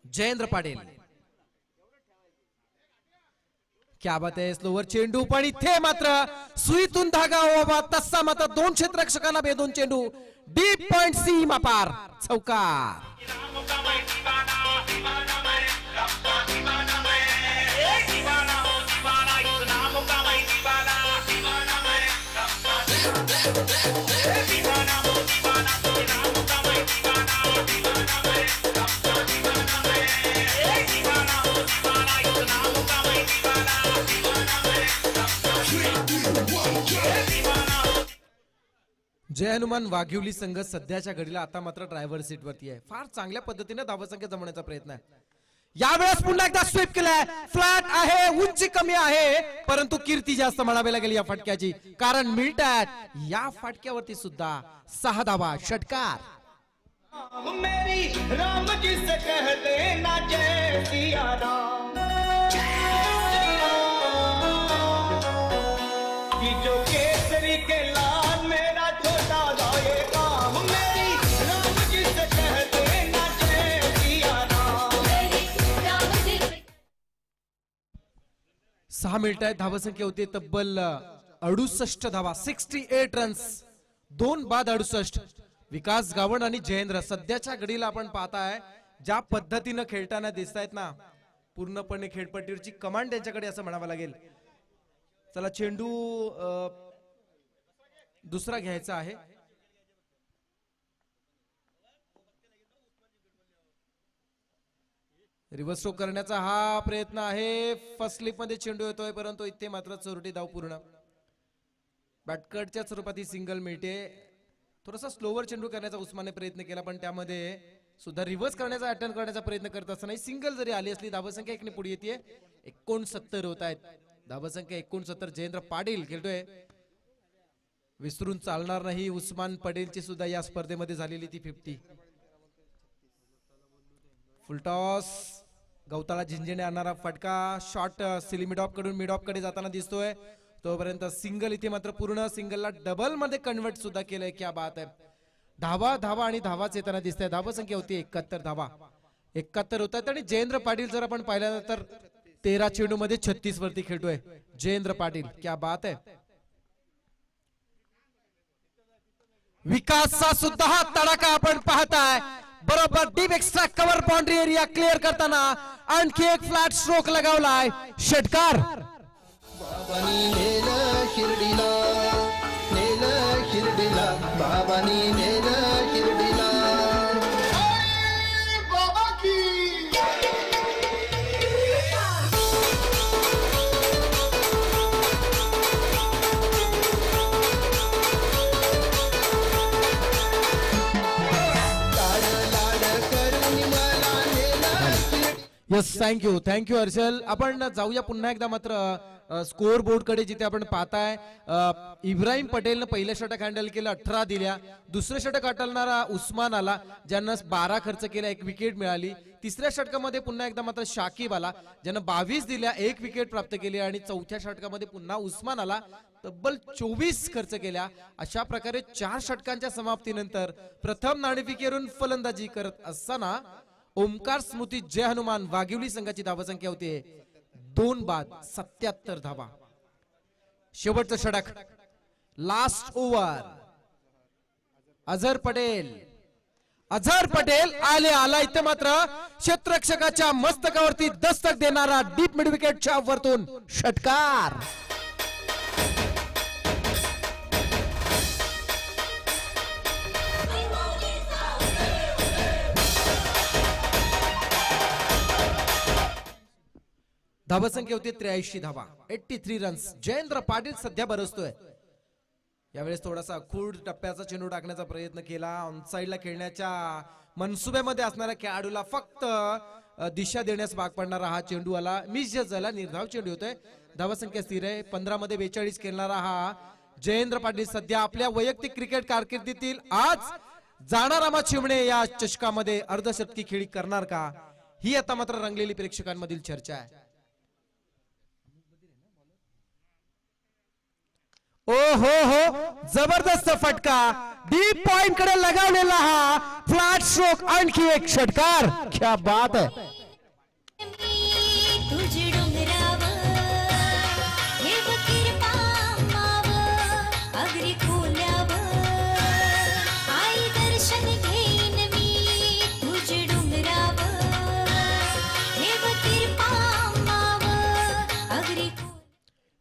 जयेंद्र पाटील, क्या बात आहे. स्लोवर चेंडू पण इथे मात्र सुईतून धागा व्हावा तसा मात्र 2 क्षेत्ररक्षकांना भेदून चेंडू डीप पॉइंट सीमा पार, चौकार. जय हनुमान वाघिवली संघ सध्याच्या घडीला आता मात्र ड्रायव्हर सीट वरती आहे. फार चांगल्या पद्धतीने धावसंख्या जमवण्याचा प्रयत्न आहे. यावेळेस पुन्हा एकदा स्वीप केलाय. फ्लॅट आहे, उंची कमी आहे, परंतु कीर्ती जास्त म्हणावी लागेल या फटक्याची, कारण मिळतात या फटक्यावरती सुद्धा 6 धावा. षटकार. मेरी राम जी से कह देना जय सिया राम, कि जो केसरी के लाल मेरा छोटा लाएगा. मेरी राम जी से कह देना जय सिया राम. 6 मिनिट आहेत. धावसंख्या होती तब्बल 68 धावा, 68 रन्स, 2 बाद 68. विकास गावण आणि जयेंद्र सध्याच्या घडीला आपण पाहताय ज्या पद्धतीनं खेळताना दिसत आहेत ना, पूर्णपणे खेळपट्टीवरची कमांड त्यांच्याकडे असं म्हणावं लागेल. चला चेंडू दुसरा घ्यायचा आहे. रिव्हर्स स्ट्रोक करण्याचा हा प्रयत्न आहे. फर्स्ट स्लिप मध्ये चेंडू येतोय, परंतु इथे मात्र चोरटी धाव पूर्ण. बॅटकटच्या स्वरूपात ही सिंगल मिळते. थोडासा स्लोवर चेंडू करण्याचा उस्मानने प्रयत्न केला, पण त्यामध्ये सुद्धा रिव्हर्स करण्याचा अटेम्प्ट करण्याचा प्रयत्न करत असताना सिंगल जरी आली असली धावसंख्या 1 ने पुढे येते. 69 होत आहेत. धावसंख्या 69. जयेंद्र पाटील खेळतोय. विसरून चालणार नाही. उस्मान पटेलची सुद्धा या स्पर्धेमध्ये झालेली ती 50. फुलटॉस गवताला झिंझिने आणणारा फटका. शॉट सिली मिडॉप कडून मिडॉप कडे जाताना दिसतोय. तोपर्यंत सिंगल इथे मात्र पूर्ण सिंगलला डबल मध्ये कन्वर्ट सुद्धा केलंय. क्या बात आहे. धावा धावा आणि धावाच येताना दिसतंय. धावा संख्या होती 71 धावा. 71 होतात. आणि जयेंद्र पाटील जर आपण पाहिलं तर 13 चेंडू मध्ये 36 वरती खेळतोय जयेंद्र पाटील. क्या बात आहे. विकासचा सुद्धा हा तडाखा आपण पाहताय. बरोबर deep extra cover boundary area clear करताना आणखी एक फ्लॅट स्ट्रोक लगावलाय. षटकार. बाबांनी नेलं शिर्डीला, नेलं शिर्डीला, बाबांनी नेलं शिर्डीला. Yes, thank you Harshal. आपण जाऊया पुन्हा एकदा मात्र स्कोअर बोर्ड कडे, जिथे आपण पाहताय इब्राहिम पटेलनं पहिलं षटक हँडल केलं, 18 दिल्या. दुसरं षटक हटलणारा उस्मान आला, ज्यांना 12 खर्च केला, 1 विकेट मिळाली. तिसऱ्या षटकामध्ये पुन्हा एकदा मात्र शाकिब आला, ज्यानं 22 दिल्या, 1 विकेट प्राप्त केली. आणि चौथ्या षटकामध्ये पुन्हा उस्मान आला, तब्बल 24 खर्च केल्या. अशा प्रकारे 4 षटकांच्या समाप्तीनंतर प्रथम नाणेफेकीवरून फलंदाजी करत असताना ओमकार स्मृती जय हनुमान वाघिवली संघाची धावसंख्या होती 2 बाद 77 धावा. शेवटचं षटक, लास्ट ओव्हर. अझर पटेल आला. इथे मात्र क्षेत्ररक्षकाच्या मस्तकावरती दस्तक देणारा डीप मिड विकेटच्या वरतून षटकार. धावसंख्या होती 83 धावा, 83 रन्स. जयेंद्र पाटील सध्या बरसतोय. यावेळेस थोडासा खूड टप्प्याचा चेंडू टाकण्याचा प्रयत्न केला. ऑनसाइडला खेळण्याच्या मनसुब्यामध्ये असणाऱ्या खेळाडूला फक्त दिशा देण्यास भाग पडणारा हा चेंडू आला. मिस झाला. निर्धाव चेंडू होतोय. धावसंख्या स्थिर आहे. 15 मध्ये 42 खेळणारा हा जयेंद्र पाटील सध्या आपल्या वैयक्तिक क्रिकेट कारकिर्दीतील आज जाणारामा चिमणे या चषकामध्ये अर्धशतकी खेळी करणार का, ही आता मात्र रंगलेली प्रेक्षकांमधील चर्चा आहे. ओ हो, जबरदस्त फटका. डीप पॉइंट कडे लगावलेला हा फ्लॅट स्ट्रोक. आणखी एक षटकार. क्या बात आहे. तुझी डोंगरावर हे बकीर पामावर अगरी खोल्यावर आई दर्शन घेईन मी. तुझी डोंगरावर हे बकीर पामावर अगरी.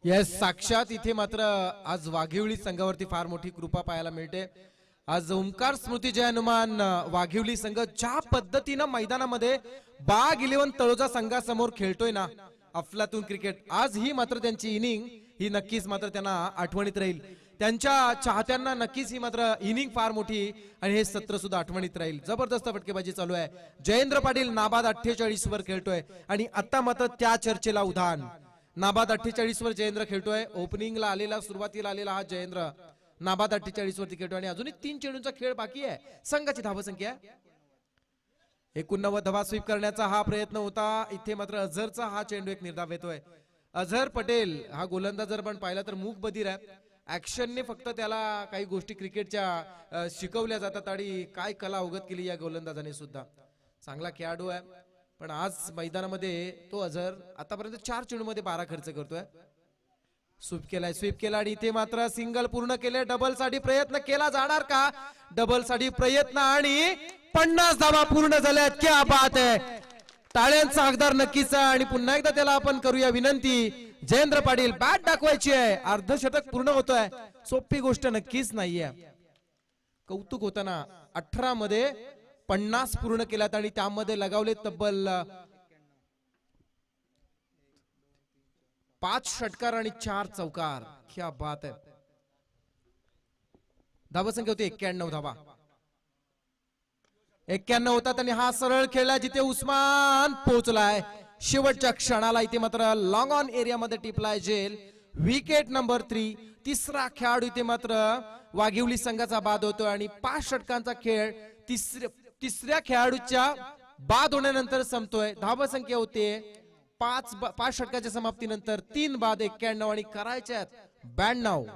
येस, साक्षात इथे मात्र आज वाघिवली संघावरती फार मोठी कृपा पाहायला मिळते. आज ओमकार स्मृती जय हनुमान वाघिवली संघ ज्या पद्धतीनं मैदानामध्ये बाग 11 तळोजा संघासमोर खेळतोय ना अफलातून क्रिकेट, आज ही मात्र त्यांची इनिंग ही नक्कीच मात्र त्यांना आठवणीत राहील. त्यांच्या चाहत्यांना नक्कीच ही मात्र इनिंग फार मोठी आणि हे सत्र सुद्धा आठवणीत राहील. जबरदस्त फटकेबाजी चालू आहे. जयेंद्र पाटील नाबाद 48 वर खेळतोय आणि आता मात्र त्या चर्चेला उधाण. नाबाद 48 वर जयेंद्र खेळतोय. ओपनिंगला आलेला, सुरुवातीला आलेला हा जयेंद्र नाबाद 48 वरती खेळतोय आणि अजूनही 3 चेंडूंचा खेळ बाकी आहे. संघाची धावसंख्या 89 धावा स्वीप करण्याचा हा प्रयत्न होता. इथे मात्र अझरचा हा चेंडू एक निर्धाव येतोय. अझर पटेल हा गोलंदाज जर आपण पाहिला तर मूक बधीर आहे. ऍक्शनने फक्त त्याला काही गोष्टी क्रिकेटच्या शिकवल्या जातात आणि काय कला अवगत केली या गोलंदाजाने सुद्धा. चांगला खेळाडू आहे, पण आज मैदानामध्ये तो अझर आतापर्यंत 4 चेंडू मध्ये 12 खर्च करतोय. स्वीप केला आणि इथे मात्र सिंगल पूर्ण केले. डबल साठी प्रयत्न केला जाणार का? डबल साठी प्रयत्न आणि 50 धावा पूर्ण झाल्यात. क्या बात आहे. टाळ्यांचा हकदार नक्कीच आहे आणि पुन्हा एकदा त्याला आपण करूया विनंती. जयेंद्र पाटील बॅट दाखवायची आहे. अर्धशतक पूर्ण होतोय. सोपी गोष्ट नक्कीच नाहीये. कौतुक होतं ना, 18 मध्ये 50 पूर्ण केल्यात आणि त्यामध्ये लगावले तब्बल 5 षटकार आणि 4 चौकार. क्या बात आहे. धावसंख्या होती 91 धावा. 91 होतात आणि हा सरळ खेळला जिथे उस्मान पोहोचलाय शेवटच्या क्षणाला. इथे मात्र लॉंग ऑन एरियामध्ये टिपलाय जेल. Wicket number 3. तिसरा खेळाडू इथे मात्र वाघिवली संघाचा बाद होतोय आणि 5 षटकांचा खेळ तिसऱ्या खेळाडूच्या बाद होण्यानंतर संपतोय. धावसंख्या होते 5 षटकाच्या समाप्तीनंतर 3 बाद 91 आणि करायच्यात 92.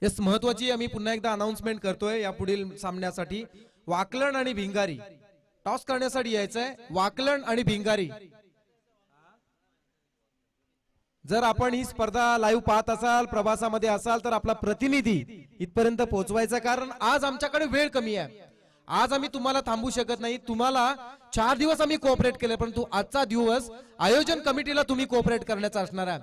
यस, महत्वाची आम्ही पुन्हा एकदा अनाउन्समेंट करतोय या पुढील सामन्यासाठी. वाकलन आणि भिंगारी टॉस करण्यासाठी यायचंय. वाकलन आणि भिंगारी. जर आपण ही स्पर्धा लाईव्ह पाहत असाल, प्रवासामध्ये असाल, तर आपला प्रतिनिधी इथपर्यंत पोहोचवायचा, कारण आज आमच्याकडे वेळ कमी आहे. आज आम्ही तुम्हाला थांबू शकत नाही. तुम्हाला 4 दिवस आम्ही कोऑपरेट केले, परंतु आजचा दिवस आयोजन कमिटीला तुम्ही कोऑपरेट करण्याचा असणार आहे,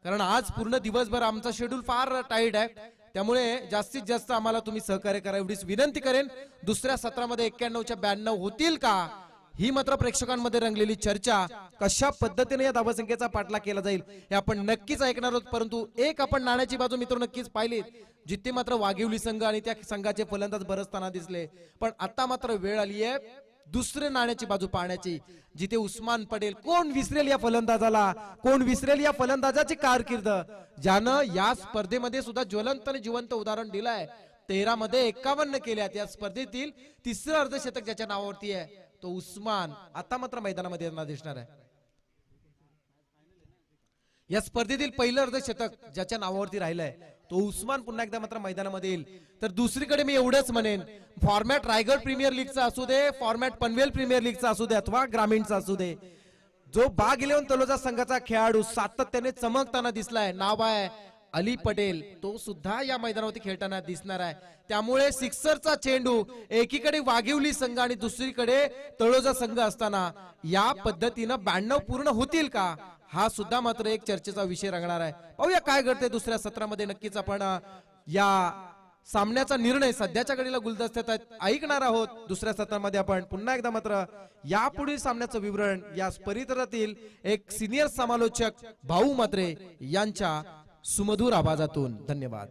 कारण आज पूर्ण दिवसभर आमचा शेड्यूल फार टाईट आहे. त्यामुळे जास्तीत जास्त आम्हाला तुम्ही सहकार्य करा एवढीच विनंती करेन. दुसऱ्या सत्रामध्ये 91च्या 92 होतील का, ही मात्र प्रेक्षकांमध्ये रंगलेली चर्चा. कशा पद्धतीने या धावसंख्येचा पाठलाग केला जाईल हे आपण नक्कीच ऐकणार आहोत. परंतु एक आपण नाण्याची बाजू मित्र नक्कीच पाहिली, जिथे मात्र वाघिवली संघ आणि त्या संघाचे फलंदाज बरसताना दिसले. पण आता मात्र वेळ आली आहे दुसरे नाण्याची बाजू पाहण्याची, जिथे उस्मान पटेल. कोण विसरेल या फलंदाजाला, कोण विसरेल या फलंदाजाची कारकीर्द, ज्यानं या स्पर्धेमध्ये सुद्धा ज्वलंत आणि जिवंत उदाहरण दिलंय. 13 मध्ये 51 केल्यात. या स्पर्धेतील तिसरं अर्धशतक ज्याच्या नावावरती आहे तो उस्मान आता मात्र मैदानामध्ये दिसणार आहे. या स्पर्धेतील पहिलं अर्धशतक ज्याच्या नावावरती राहिलंय तो उस्मान पुन्हा एकदा मात्र मैदानामध्ये येईल. तर दुसरीकडे मी एवढंच म्हणेन, फॉर्मॅट रायगड प्रीमियर लीगचा असू दे, फॉर्मॅट पनवेल प्रीमियर लीगचा असू दे अथवा ग्रामीणचा असू दे, जो बाग 11 तलोजा संघाचा खेळाडू सातत्याने चमकताना दिसलाय, नाव आहे अली पटेल, तो सुद्धा या मैदानावरती खेळताना दिसणार आहे. त्यामुळे सिक्सरचा चेंडू एकीकडे वाघिवली संघ आणि दुसरीकडे तळोजा संघ असताना या पद्धतीनं 92 पूर्ण होतील का, हा सुद्धा मात्र एक चर्चेचा विषय रंगणार आहे. पाहूया काय घडते दुसऱ्या सत्रामध्ये. नक्कीच आपण या सामन्याचा निर्णय सध्याच्या घडीला गुलदस्त्यात ऐकणार आहोत. दुसऱ्या सत्रामध्ये आपण पुन्हा एकदा मात्र यापुढील सामन्याचं विवरण या परिसरातील एक सिनियर समालोचक भाऊ म्हात्रे यांच्या सुमधुर आवाजातून. धन्यवाद.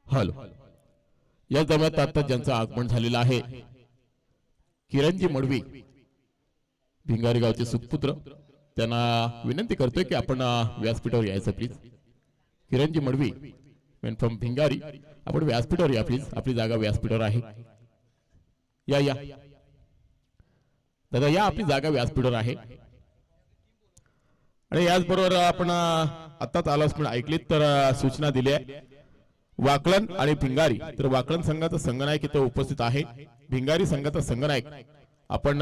हॅलो, या दरम्यान आता ज्यांचं आगमन झालेलं आहे किरणजी मडवी, भिंगारी गावचे सुपुत्र, त्यांना विनंती करतोय की आपण व्यासपीठावर यायचं please. Kiranji Madavi main from भिंगारी, आपण व्यासपीठावर या प्लीज. आपली जागा व्यासपीठावर आहे. या या दादा या, आपली जागा व्यासपीठावर आहे. आणि याचबरोबर आपण आताच अनाउन्समेंट ऐकलीत तर सूचना दिली आहे वाकलन आणि भिंगारी. तर वाकलन संघाचा संघनायक इथे उपस्थित आहे, भिंगारी संघाचा संघनायक आपण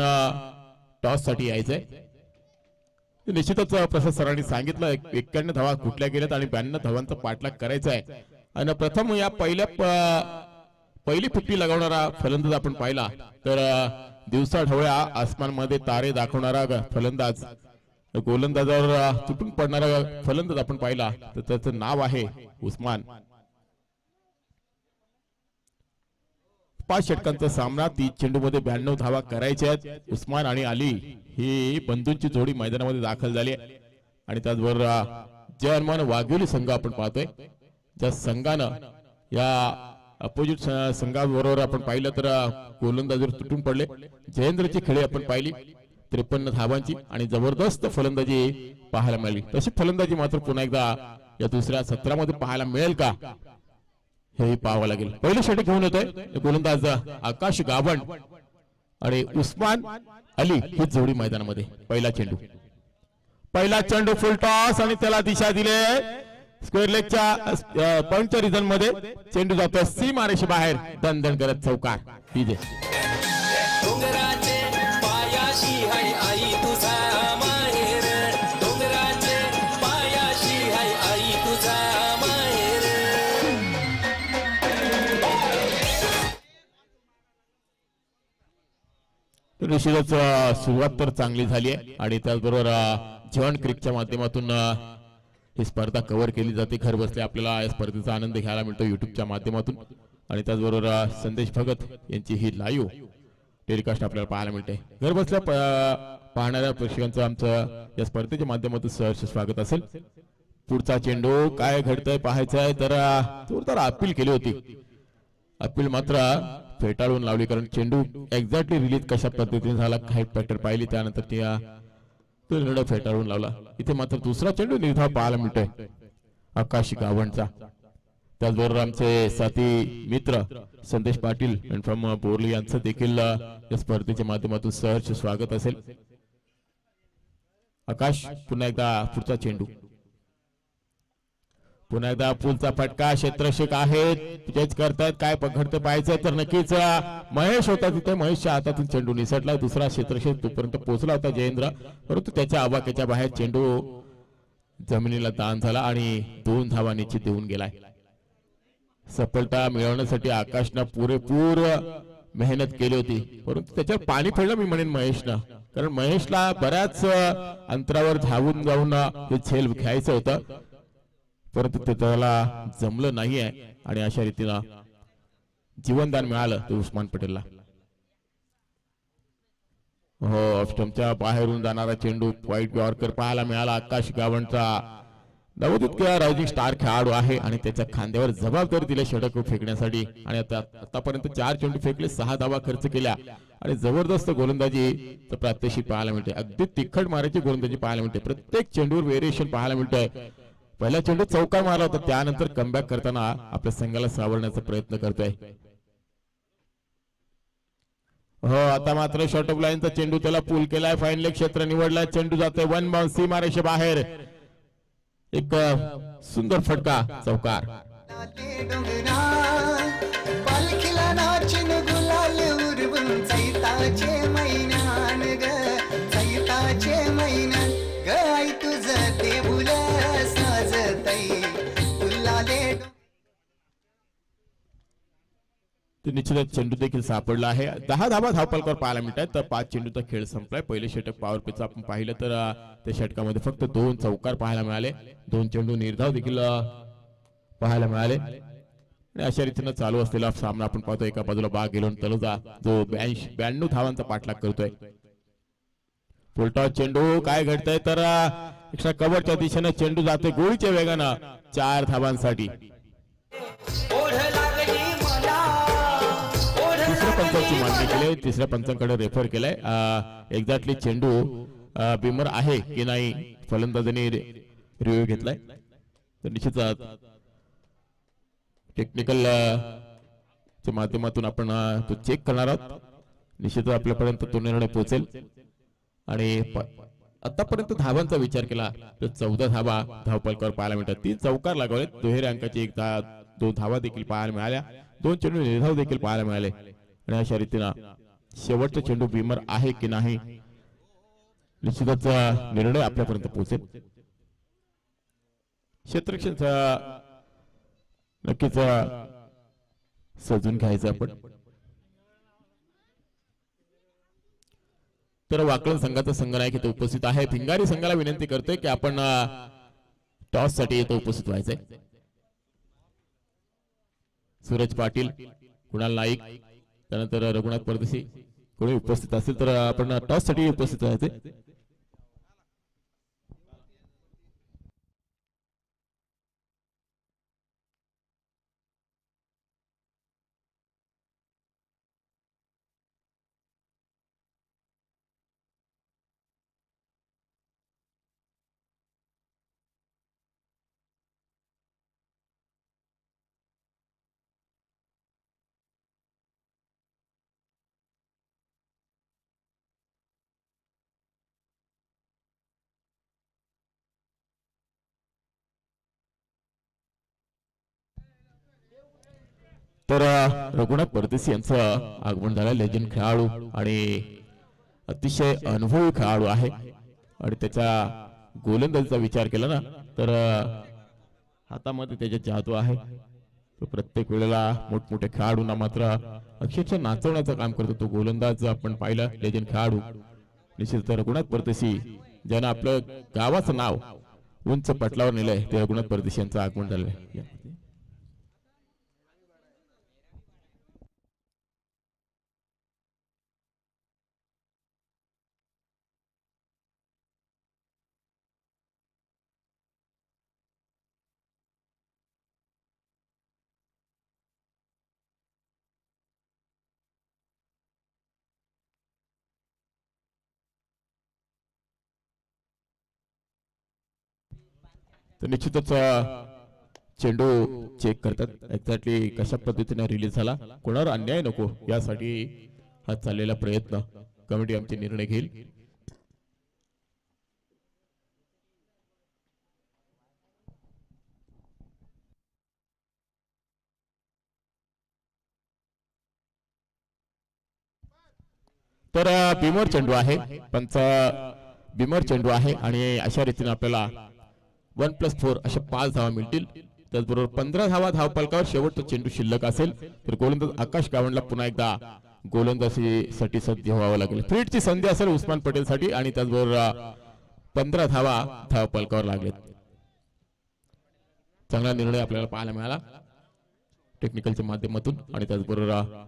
टॉस साठी यायचंय. निश्चितच प्रसाद सरांनी सांगितलं 91 धावा कुठल्या गेल्यात आणि 92 धावांचा पाठलाग करायचा आहे. आणि प्रथम या पहिली फिफ्टी लगावणारा फलंदाज आपण पाहिला तर दिवसा ढवळ्या आसमानमध्ये तारे दाखवणारा फलंदाज, गोलंदाजावर तुटून पडणारा फलंदाज आपण पाहिला तर त्याचं नाव आहे उस्मान. 5 षटकांचा सामना, 30 चेंडूमध्ये 92 धावा करायच्या आहेत. उस्मान आणि अली ही बंधूंची जोडी मैदानामध्ये दाखल झाली आहे. आणि त्याचबरोबर जयमान वाघिवली संघ आपण पाहतोय, ज्या संघानं या अपोजिट संघाबरोबर आपण पाहिलं तर गोलंदाजीवर तुटून पडले. जयेंद्रची खेळी आपण पाहिली 53 धावांची आणि जबरदस्त फलंदाजी पाहायला मिळाली. तशी फलंदाजी मात्र पुन्हा एकदा या दुसऱ्या सत्रामध्ये पाहायला मिळेल का, हेही पाहावं लागेल. पहिलं षटक घेऊन येतोय गोलंदाज आकाश गावण आणि उस्मान अली ही जोडी मैदानामध्ये. पहिला चेंडू फुल टॉस आणि त्याला दिशा दिले स्क्वेअर लेगच्या पॉइंटच्या रिझन मध्ये. चेंडू जातोय सीमारेषे बाहेर, दणदण करत चौकार. डीजे डोंगराचे पायाशी हाय आई तुझा माहेर, डोंगराचे पायाशी हाय आई तुझा माहेर. निश्चितच सुरुवात तर चांगली झाली आहे आणि त्याचबरोबर जॉन क्रिकच्या माध्यमातून ही स्पर्धा कव्हर केली जाते. घर बसल्या आपल्याला या स्पर्धेचा आनंद घ्यायला मिळतो युट्यूबच्या माध्यमातून आणि त्याचबरोबर संदेश भगत यांची ही लाईव्ह टेलिकास्ट आपल्याला पाहायला मिळते. घर बसल्या पाहणाऱ्या प्रेक्षकांचं आमचं या स्पर्धेच्या माध्यमातून सहर्ष स्वागत असेल. पुढचा चेंडू काय घडतंय पाहायचं आहे. तर जोरदार अपील केली होती, अपील मात्र फेटाळून लावली कारण चेंडू एक्झॅक्टली रिलीज कशा पद्धतीने झाला काही पॅटर्न पाहिली त्यानंतर तो निर्णय फेटाळून लावला. इथे मात्र दुसरा चेंडू निर्धाव पाहायला मिळतोय आकाश गावणचा. त्याचबरोबर आमचे साथी मित्र संदेश पाटील फ्रॉम बोरली यांचं देखील या स्पर्धेच्या माध्यमातून सहर्ष स्वागत असेल. आकाश पुन्हा एकदा पुढचा चेंडू, पुन्हा एकदा पुलचा फटका. क्षेत्ररक्षक आहेत तेच करतायत, काय घडतं पाहायचं तर नक्कीच महेश होता तिथे. महेशच्या हातातून चेंडू निसटला. दुसरा क्षेत्ररक्षक तोपर्यंत पोहोचला होता जयेंद्र, परंतु त्याच्या आवाक्याच्या बाहेर चेंडू जमिनीला दान झाला आणि 2 धावा निश्चित देऊन गेलाय. सफलता मिळवण्यासाठी आकाशनं पुरेपूर मेहनत केली होती, परंतु त्याच्यावर पाणी फेडलं मी म्हणेन महेशनं, कारण महेशला बऱ्याच अंतरावर धावून जाऊन ते झेल घ्यायचं होतं, परंतु ते त्याला जमलं नाहीये आणि अशा रीतीनं जीवनदान मिळालं ते उस्मान पटेलला. हो, ऑफस्टंपच्या बाहेरून जाणारा चेंडू वाईट यॉर्कर पाहायला मिळाला. आकाश गावणचा नवोदित रायझिंग स्टार खेळाडू आहे आणि त्याच्या खांद्यावर जबाबदारी दिली षटक फेकण्यासाठी आणि आतापर्यंत 4 चेंडू फेकले, 6 धावा खर्च केल्या आणि जबरदस्त गोलंदाजी प्रात्यक्षिक पाहायला मिळते. अगदी तिखट मारायची गोलंदाजी पाहायला मिळते. प्रत्येक चेंडूवर व्हेरिएशन पाहायला मिळतोय. पहिला चेंडू चौकार मारला होता, त्यानंतर कमबॅक करताना आपल्या संघाला सावरण्याचा प्रयत्न करतोय. हो, आता मात्र शॉर्ट ऑफ लाईनचा चेंडू त्याला पूल केलाय. फाईन लेग क्षेत्र निवडलाय. चेंडू जातोय 1 बाउन्स सीमारेषे बाहेर. एक सुंदर फटका, चौकार. पालखीला नाचिन गुलाल उरवून चैताचे मैनान ग, चैताचे मैनान ग, आई तुझं देऊळ साजतई तुलाले. निश्चितच चेंडू देखील सापडला आहे. 10 धावा धावपलकावर पाहायला मिळतात. तर 5 चेंडूचा खेळ संपलाय. पहिले षटक पॉवर प्लेचं आपण पाहिलं तर त्या षटकामध्ये फक्त 2 चौकार पाहायला मिळाले, 2 चेंडू निर्धाव देखील पाहायला मिळाले आणि अशा रीतीनं चालू असलेला सामना आपण पाहतो. एका बाजूला बाग गेलोन तलोजा जो 92 धावांचा पाठलाग करतोय. फुलटॉस चेंडू काय घडतंय तर एक्स्ट्रा कव्हरच्या दिशेने चेंडू जातोय गोळीच्या वेगानं 4 धावांसाठी. तिसऱ्या पंचाची मागणी केली, तिसऱ्या पंचांकडे रेफर केलाय. एक्झॅक्टली चेंडू बिमर आहे की नाही फलंदाजांनी रिव्ह्यू घेतलाय. तर निश्चित टेक्निकल च्या माध्यमातून आपण तो चेक करणार आहोत. निश्चित आपल्यापर्यंत तो निर्णय पोहोचेल आणि आतापर्यंत धावांचा विचार केला तर 14 धावा धावपलकावर पाहायला मिळतात. 3 चौकार लागवले, दुहेरी अंकाची 2 धावा देखील पाहायला मिळाल्या, 2 चेंडू निर्धाव देखील पाहायला मिळाले आणि अशा रीतीनं शेवटचा चेंडू बिमर आहे की नाही निश्चितच निर्णय आपल्यापर्यंत पोहोचेल. क्षेत्ररक्षणचा नक्कीच सजून घ्यायचं आपण. तर वाकलन संघाचा संघनायक इथे उपस्थित आहे. भिंगारी संघाला विनंती करतोय की आपण टॉस साठी इथे उपस्थित व्हायचंय. सूरज पाटील, कुणाल नाईक, त्यानंतर रघुनाथ परदेशी कोणी उपस्थित असेल तर आपण टॉस साठी उपस्थित व्हायचंय. तर रघुनाथ परदेशी यांचं आगमन झालं. लेजंड खेळाडू आणि अतिशय अनुभवी खेळाडू आहे आणि त्याच्या गोलंदाजीचा विचार केला ना तर हातामध्ये त्याच्या जादू आहे. तो प्रत्येक वेळेला मोठमोठ्या खेळाडूंना मात्र अक्षरशः नाचवण्याचं काम करतो. तो गोलंदाज आपण पाहिलं लेजंड खेळाडू निश्चित रघुनाथ परदेशी ज्यानं आपलं गावाचं नाव उंच पटलावर नेलंय ते रघुनाथ परदेशी यांचं आगमन झालंय. तर निश्चितच चेंडू चेक करतात एक्झॅक्टली कशा पद्धतीने रिलीज झाला, कोणावर अन्याय नको यासाठी हा चाललेला प्रयत्न कमिटी आमचे निर्णय घेईल. तर बिमर चेंडू आहे, पंच बिमर चेंडू आहे आणि अशा रीतीने आपल्याला 1+4 अशा 5 धावा मिळतील. त्याचबरोबर 15 धावा धावफलकावर शेवटचा चेंडू शिल्लक असेल तर गोलंदाज आकाश गावंडला पुन्हा एकदा गोलंदाजीसाठी सज्ज व्हावं लागेल. फ्रीडची संधी असेल उस्मान पटेल साठी आणि त्याचबरोबर 15 धावा धावफलकावर लागलेत. चांगला निर्णय आपल्याला पाहायला मिळाला टेक्निकलच्या माध्यमातून आणि त्याचबरोबर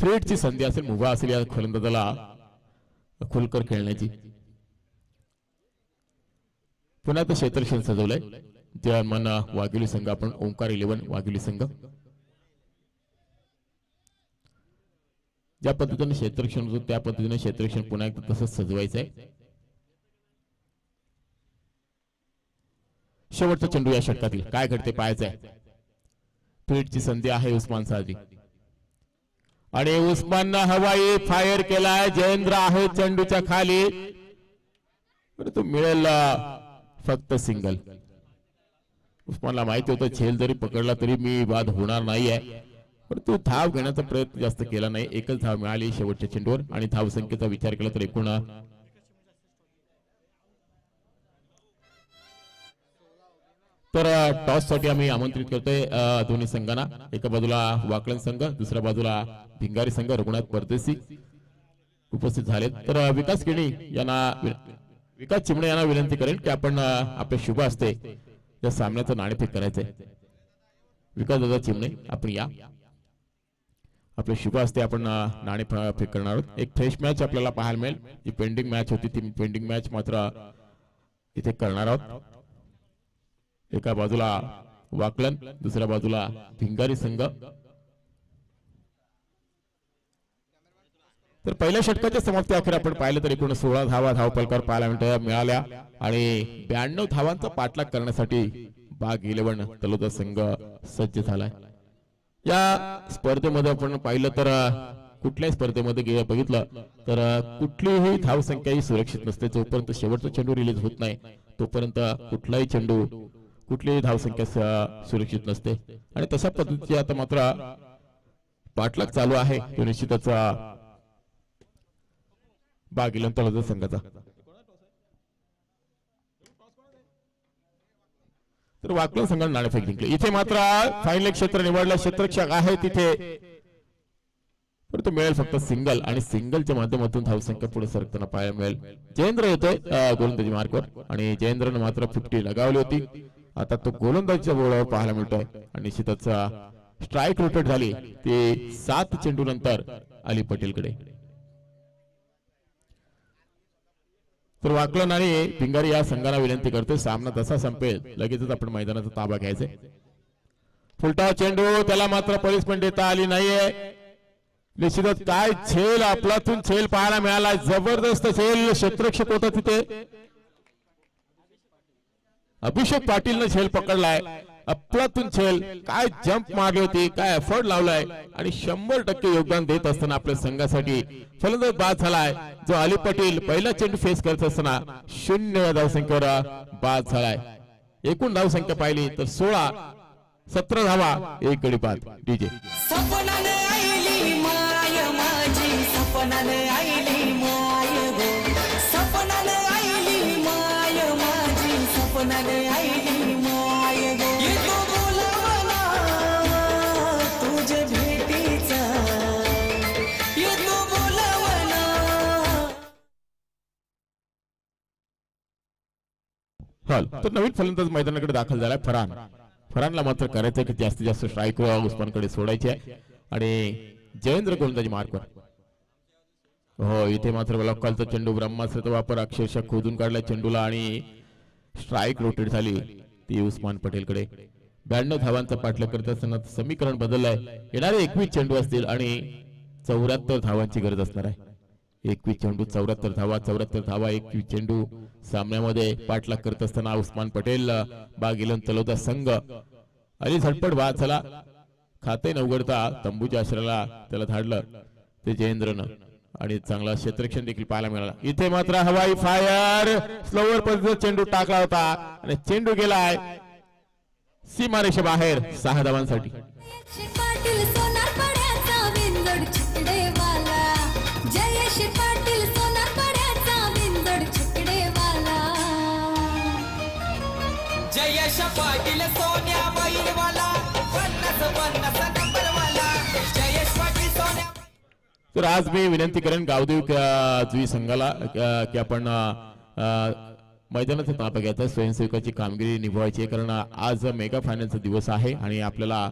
फ्रीडची संधी असेल मुभा असेल या फलंदाजाला खुलकर खेळण्याची. पुन्हा आता क्षेत्रक्षण सजवलंय जे मन वाघिली संघ आपण ओंकार 11 वाघिली संघ ज्या पद्धतीने क्षेत्रक्षण होतं त्या पद्धतीने क्षेत्रक्षण पुन्हा एकदा तसंच सजवायचंय. शेवटचा चेंडू या षटकातील काय घडते पाहायचंय. फ्रीडची संधी आहे उस्मान साजी आणि उस्माननं हवाई फायर केलाय. जयेंद्र आहे चेंडूच्या खाली तो मिळेल फक्त सिंगल. उस्मानला माहिती होतं झेल जरी पकडला तरी मी बाद होणार नाहीये परंतु धाव घेण्याचा प्रयत्न जास्त केला नाही. एकच धाव मिळाली शेवटच्या चेंडूवर आणि धाव संख्येचा विचार केला तर एकूण तर टॉस साठी आम्ही आमंत्रित करतोय दोन्ही संघांना. एका बाजूला वाकलन संघ दुसऱ्या बाजूला भिंगारी संघ रघुनाथ परदेशी उपस्थित झालेत. तर विकास केणी यांना विकास चिमणे यांना विनंती करेल की आपण आपल्या शुभ असते या सामन्याचं नाणेफेक करायचंय. विकास दादा चिमणे आपण या आपल्या शुभ असते आपण नाणेफेक करणार आहोत. एक फ्रेश मॅच आपल्याला पाहायला मिळेल. जी पेंडिंग मॅच होती ती पेंडिंग मॅच मात्र इथे करणार आहोत. एका बाजूला वाकलन दुसऱ्या बाजूला भिंगारी संघ. तर पहिल्या षटकाच्या समाप्ती अखेर आपण पाहिलं तर एकूण 16 धावा धावफलकावर पाहायला मिळाल्या आणि 92 धावांचा पाठलाग करण्यासाठी बाग 11 तलोदा संघ सज्ज झालाय. या स्पर्धेमध्ये आपण पाहिलं तर कुठल्याही स्पर्धेमध्ये बघितलं तर कुठलीही धावसंख्या ही सुरक्षित नसते. जोपर्यंत शेवटचा चेंडू रिलीज होत नाही तोपर्यंत कुठलाही चेंडू कुठलीही धावसंख्या सुरक्षित नसते आणि तशा पद्धतीची आता मात्र पाठलाग चालू आहे. तो निश्चितच बाग 11 तलोदा संघाचा. तर वाकलन संघाने नाणेफेक जिंकले. इथे मात्र फायनल क्षेत्र निवडलं क्षेत्ररक्षक आहे तिथे परंतु मिळेल फक्त सिंगल आणि सिंगलच्या माध्यमातून धावसंख्या पुढे सरकताना पाहायला मिळेल. जयेंद्र येतोय गोलंदाजी मार्कवर आणि जयेंद्रने मात्र 50 लगावली होती. आता तो गोलंदाजीच्या बोर्डावर पाहायला मिळतोय आणि निश्चितच स्ट्राईक रोटेट झाली ती 7 चेंडू नंतर अली पटेलकडे. तर वाकलन आणि भिंगारी या संघाला विनंती करते सामना जसा संपेल लगेचच आपण मैदानाचा ताबा घ्यायचा. फुलटा चेंडू त्याला मात्र पनिशमेंट देता आली नाहीये. निश्चितच काय झेल आपलातून झेल पाहायला मिळाला. जबरदस्त झेल क्षेत्ररक्षक होता तिथे अभिषेक पाटीलने झेल पकडलाय. अफलातून झेल काय जंप मारली होती काय एफर्ट लावलाय आणि 100% योगदान देत असताना आपल्या संघासाठी फलंदाज बाद झालाय. जो अली पटेल पहिला चेंडू फेस करत असताना 0 धावसंख्येवर बाद झालाय. एकूण धावसंख्या पाहिली तर 16 17 धावा, एक गडी बाद. डीजे सपनाने आईली माय माझी, सपनाने आईली माय गो, सपनाने आईली माय माझी, सपनाने आईली माय गो. येतो बोलावला तुझे भेटीचा, येतो बोलावला. हॉल. तर नवीन फलंदाज मैदानाकडे दाखल झालाय फरहान. फरहानला मात्र करायचं की जास्तीत जास्त स्ट्राईक उस्मानकडे सोडायचे आहे आणि जयेंद्र गोलंदाजी मार्कवर. हो, इथे मात्र लॉकलचा चेंडू ब्रह्मास्त्राचा वापर अक्षरशः खोदून काढला चेंडूला आणि स्ट्राईक रोटेट झाली ती उस्मान पटेलकडे. 92 धावांचा पाठलाग करत असताना समीकरण बदललंय. येणारे 21 चेंडू असतील आणि 74 धावांची गरज असणार आहे. 21 चेंडू 74 धावा, 74 धावा 21 चेंडू सामन्यामध्ये पाठलाग करत असताना उस्मान पटेल बागेलन तलोदा संघ आणि झटपट बाद झाला. खाते न उघडता तंबूच्या आश्रयाला त्याला धाडलं ते जयेंद्रनं आणि चांगला क्षेत्ररक्षण देखील पाहायला मिळाला. इथे मात्र हवाई फायर स्लोवर पद्धतीचा चेंडू टाकला होता आणि चेंडू गेलाय सीमारेषे बाहेर 6 धावांसाठी. पाटील सोनार पड्याचा विंदड चिकडेवाला, जयेश पाटील सोनार पड्याचा विंदड चिकडेवाला. जयेश पाटील सोन्या बैलवाला, 50 नंबरवाला. जयेश पाटील सोन्या. तर आज मी विनंती करेन गावदेव जुई संघाला की आपण मैदानाचा ताबा घ्यायचा, स्वयंसेवकाची कामगिरी निभवायची आहे. कारण आज मेगा फायनलचा दिवस आहे आणि आपल्याला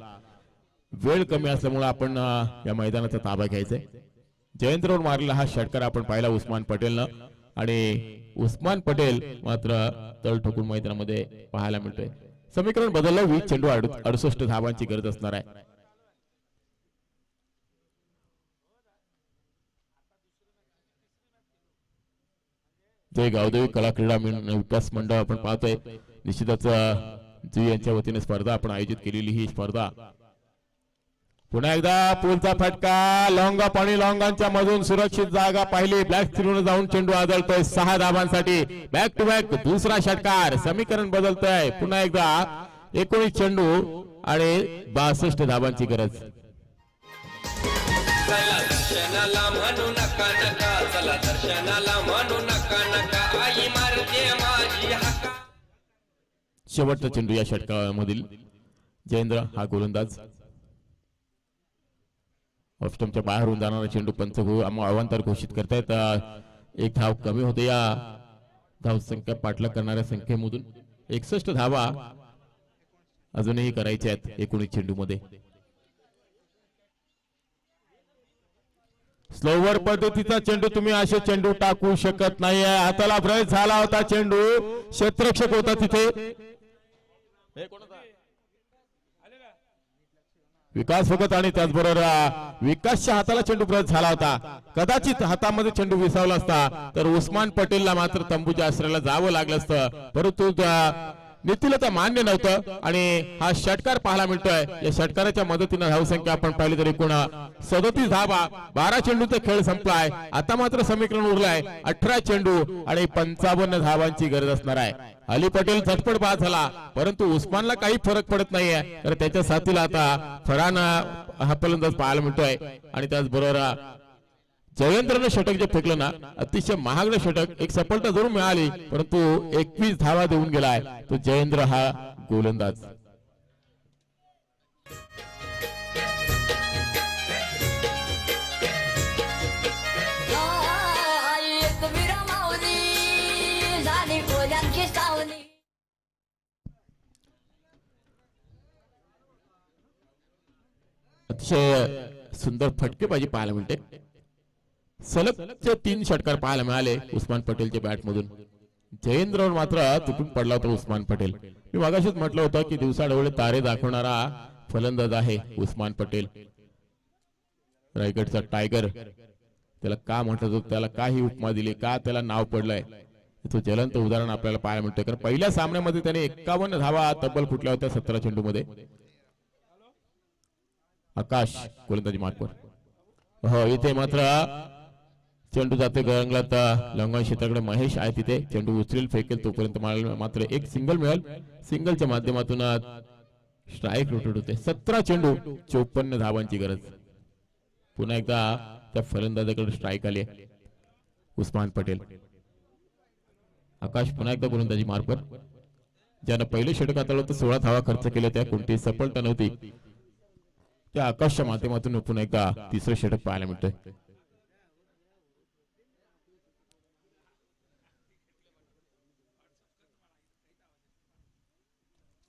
वेळ कमी असल्यामुळे आपण या मैदानाचा ताबा घ्यायचा आहे. जयेंद्रवर मारलेला हा षटकार आपण पाहिला उस्मान पटेलनं आणि उस्मान पटेल मात्र तळ ठोकून मैदानामध्ये पाहायला मिळतोय. समीकरण बदललं. 20 चेंडू 68 धावांची गरज असणार आहे. जय गावदेवी कला क्रीडा विकास मंडळ आपण पाहतोय. निश्चितच जुई यांच्या वतीने स्पर्धा आपण आयोजित केलेली ही स्पर्धा. पुन्हा एकदा पूलचा फटका, लॉंगा पाणी लॉंगांच्या मधून सुरक्षित जागा पाहिली. ब्लॅक थ्रूने जाऊन चेंडू आदळतोय 6 धावांसाठी. बॅक टू बॅक दुसरा षटकार. समीकरण बदलतोय. पुन्हा एकदा 19 चेंडू आणि 62 धावांची गरज. चला दर्शनाला म्हणू नका नका, चला दर्शनाला म्हणू नका नका, आई मारते माझी हाका. शेवटचा चेंडू या षटकामधील. जयेंद्र हा गोलंदाज. ऑफस्टमच्या बाहेरून जाणारा चेंडू पंच अवांतर घोषित करतायत. 1 धाव कमी होते या धावसंख्या पाठलाग करणाऱ्या संख्येमधून. 61 धावा अजूनही करायच्या आहेत 19 चेंडू मध्ये. स्लोवर पद्धतीचा चेंडू तुम्ही असे चेंडू टाकू शकत नाहीये. हाताला ब्रश झाला होता चेंडू. क्षेत्ररक्षक होता तिथे. विकास भगत आणि त्याचबरोबर विकासच्या हाताला चेंडू ब्रश झाला होता. कदाचित हातामध्ये चेंडू विसावला असता तर उस्मान पटेलला मात्र तंबूच्या आश्रयाला जावं लागलं असतं, परंतु नीतीला तर मान्य नव्हतं आणि हा षटकार पाहायला मिळतोय. या षटकाराच्या मदतीने धावसंख्या आपण पाहिली तरी एकूण 37 धावा. 12 चेंडूचा खेळ संपलाय. आता मात्र समीकरण उरलाय 18 चेंडू आणि 55 धावांची गरज असणार आहे. अली पटेल झटपट बाद झाला, परंतु उस्मानला काही फरक पडत नाहीये. तर त्याच्या साथीला आता फरहान हा फलंदाज पाहायला मिळतोय आणि त्याचबरोबर जयेंद्रनं षटक जे फेकलं ना, अतिशय महागडं षटक. एक सफलता जरूर मिळाली, परंतु 21 धावा देऊन गेलाय तो जयेंद्र हा गोलंदाज. एक विरमावली झाली कोल्यांची सावली. अतिशय सुंदर फटकेबाजी पाहायला मिळते. सलगचे 3 षटकार पाहायला मिळाले उस्मान पटेलच्या बॅट मधून. जयेंद्रवर मात्र तुटून पडला होता उस्मान पटेल. मी मागाशीच म्हटलं होतं की दिवसाढवळे तारे दाखवणारा फलंदाज आहे उस्मान पटेल. रायगडचा टायगर त्याला का म्हटलं होतं, त्याला का ही उपमा दिली, का त्याला नाव पडलंय, तो ज्वलंत उदाहरण आपल्याला पाहायला मिळतंय. कारण पहिल्या सामन्यामध्ये त्याने 51 धावा तब्बल फुटल्या होत्या 17 चेंडू मध्ये. आकाश गोलंदाजी मार्कवर. हो, इथे मात्र चेंडू जाते गळंगलात लंगण क्षेत्राकडे. महेश आहे तिथे. चेंडू उचलेल फेकेल तोपर्यंत मात्र एक सिंगल मिळेल. सिंगलच्या माध्यमातून स्ट्राईक रोटेट होते. 17 चेंडू 54 धावांची गरज. पुन्हा एकदा त्या फलंदाजाकडे स्ट्राईक आली आहे. उस्मान पटेल. आकाश पुन्हा एकदा गोलंदाजी मार्कवर. ज्यानं पहिले षटक हाताळलं होतं 16 धावा खर्च केल्या, त्या कोणतीही सफलता नव्हती. त्या आकाशच्या माध्यमातून पुन्हा एकदा तिसरं षटक पाहायला मिळतंय.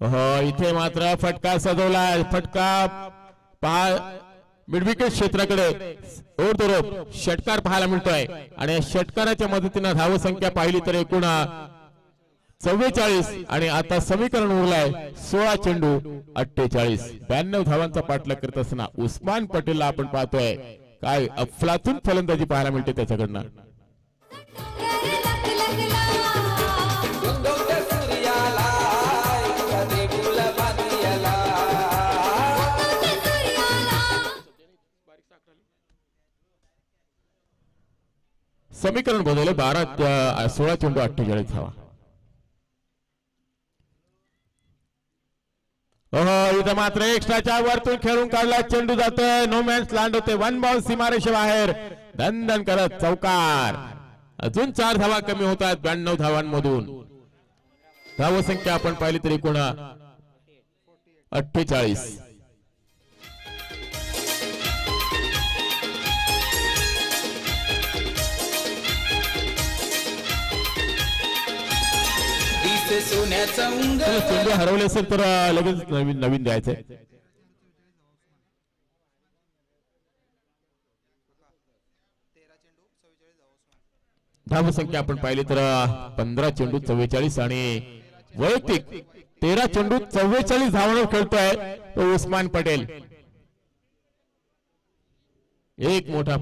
हो, इथे मात्र फटका सजवला. फटका पहा, मिडविकेट क्षेत्राकडे ओढतोरोप षटकार पाहायला मिळतोय. आणि या षटकाराच्या मदतीने धावसंख्या पाहिली तर एकूण 44 आणि आता समीकरण उरलाय 16 चेंडू 48. 92 धावांचा पाठलाग करत असताना उस्मान पटेलला आपण पाहतोय काय अफलातून फलंदाजी पाहायला मिळते त्याच्याकडनं. उगवत्या सूर्याला कधी गुलाबाती आला. समीकरण बदलले 16 चेंडू 48 धावा. इथं मात्र एक्स्ट्राच्या वरतून खेळून काढला. चेंडू जातोय, नो मॅन्स लँड होते. 1 बाउन्स सीमारेषे बाहेर. दणदण करत चौकार. अजून 4 धावा कमी होत आहेत 92 धावांमधून. धावसंख्या आपण पाहिली तरी एकूण 48. दिसे सोन्याचा उंग चेंडू हरवले असेल तर लगेच नवीन द्यायचंय. धावसंख्या आपण पाहिली तर 15 चेंडू 44 आणि वैयक्तिक 13 चेंडू 44 धावांवर खेळतोय तो उस्मान पटेल. एक मोठा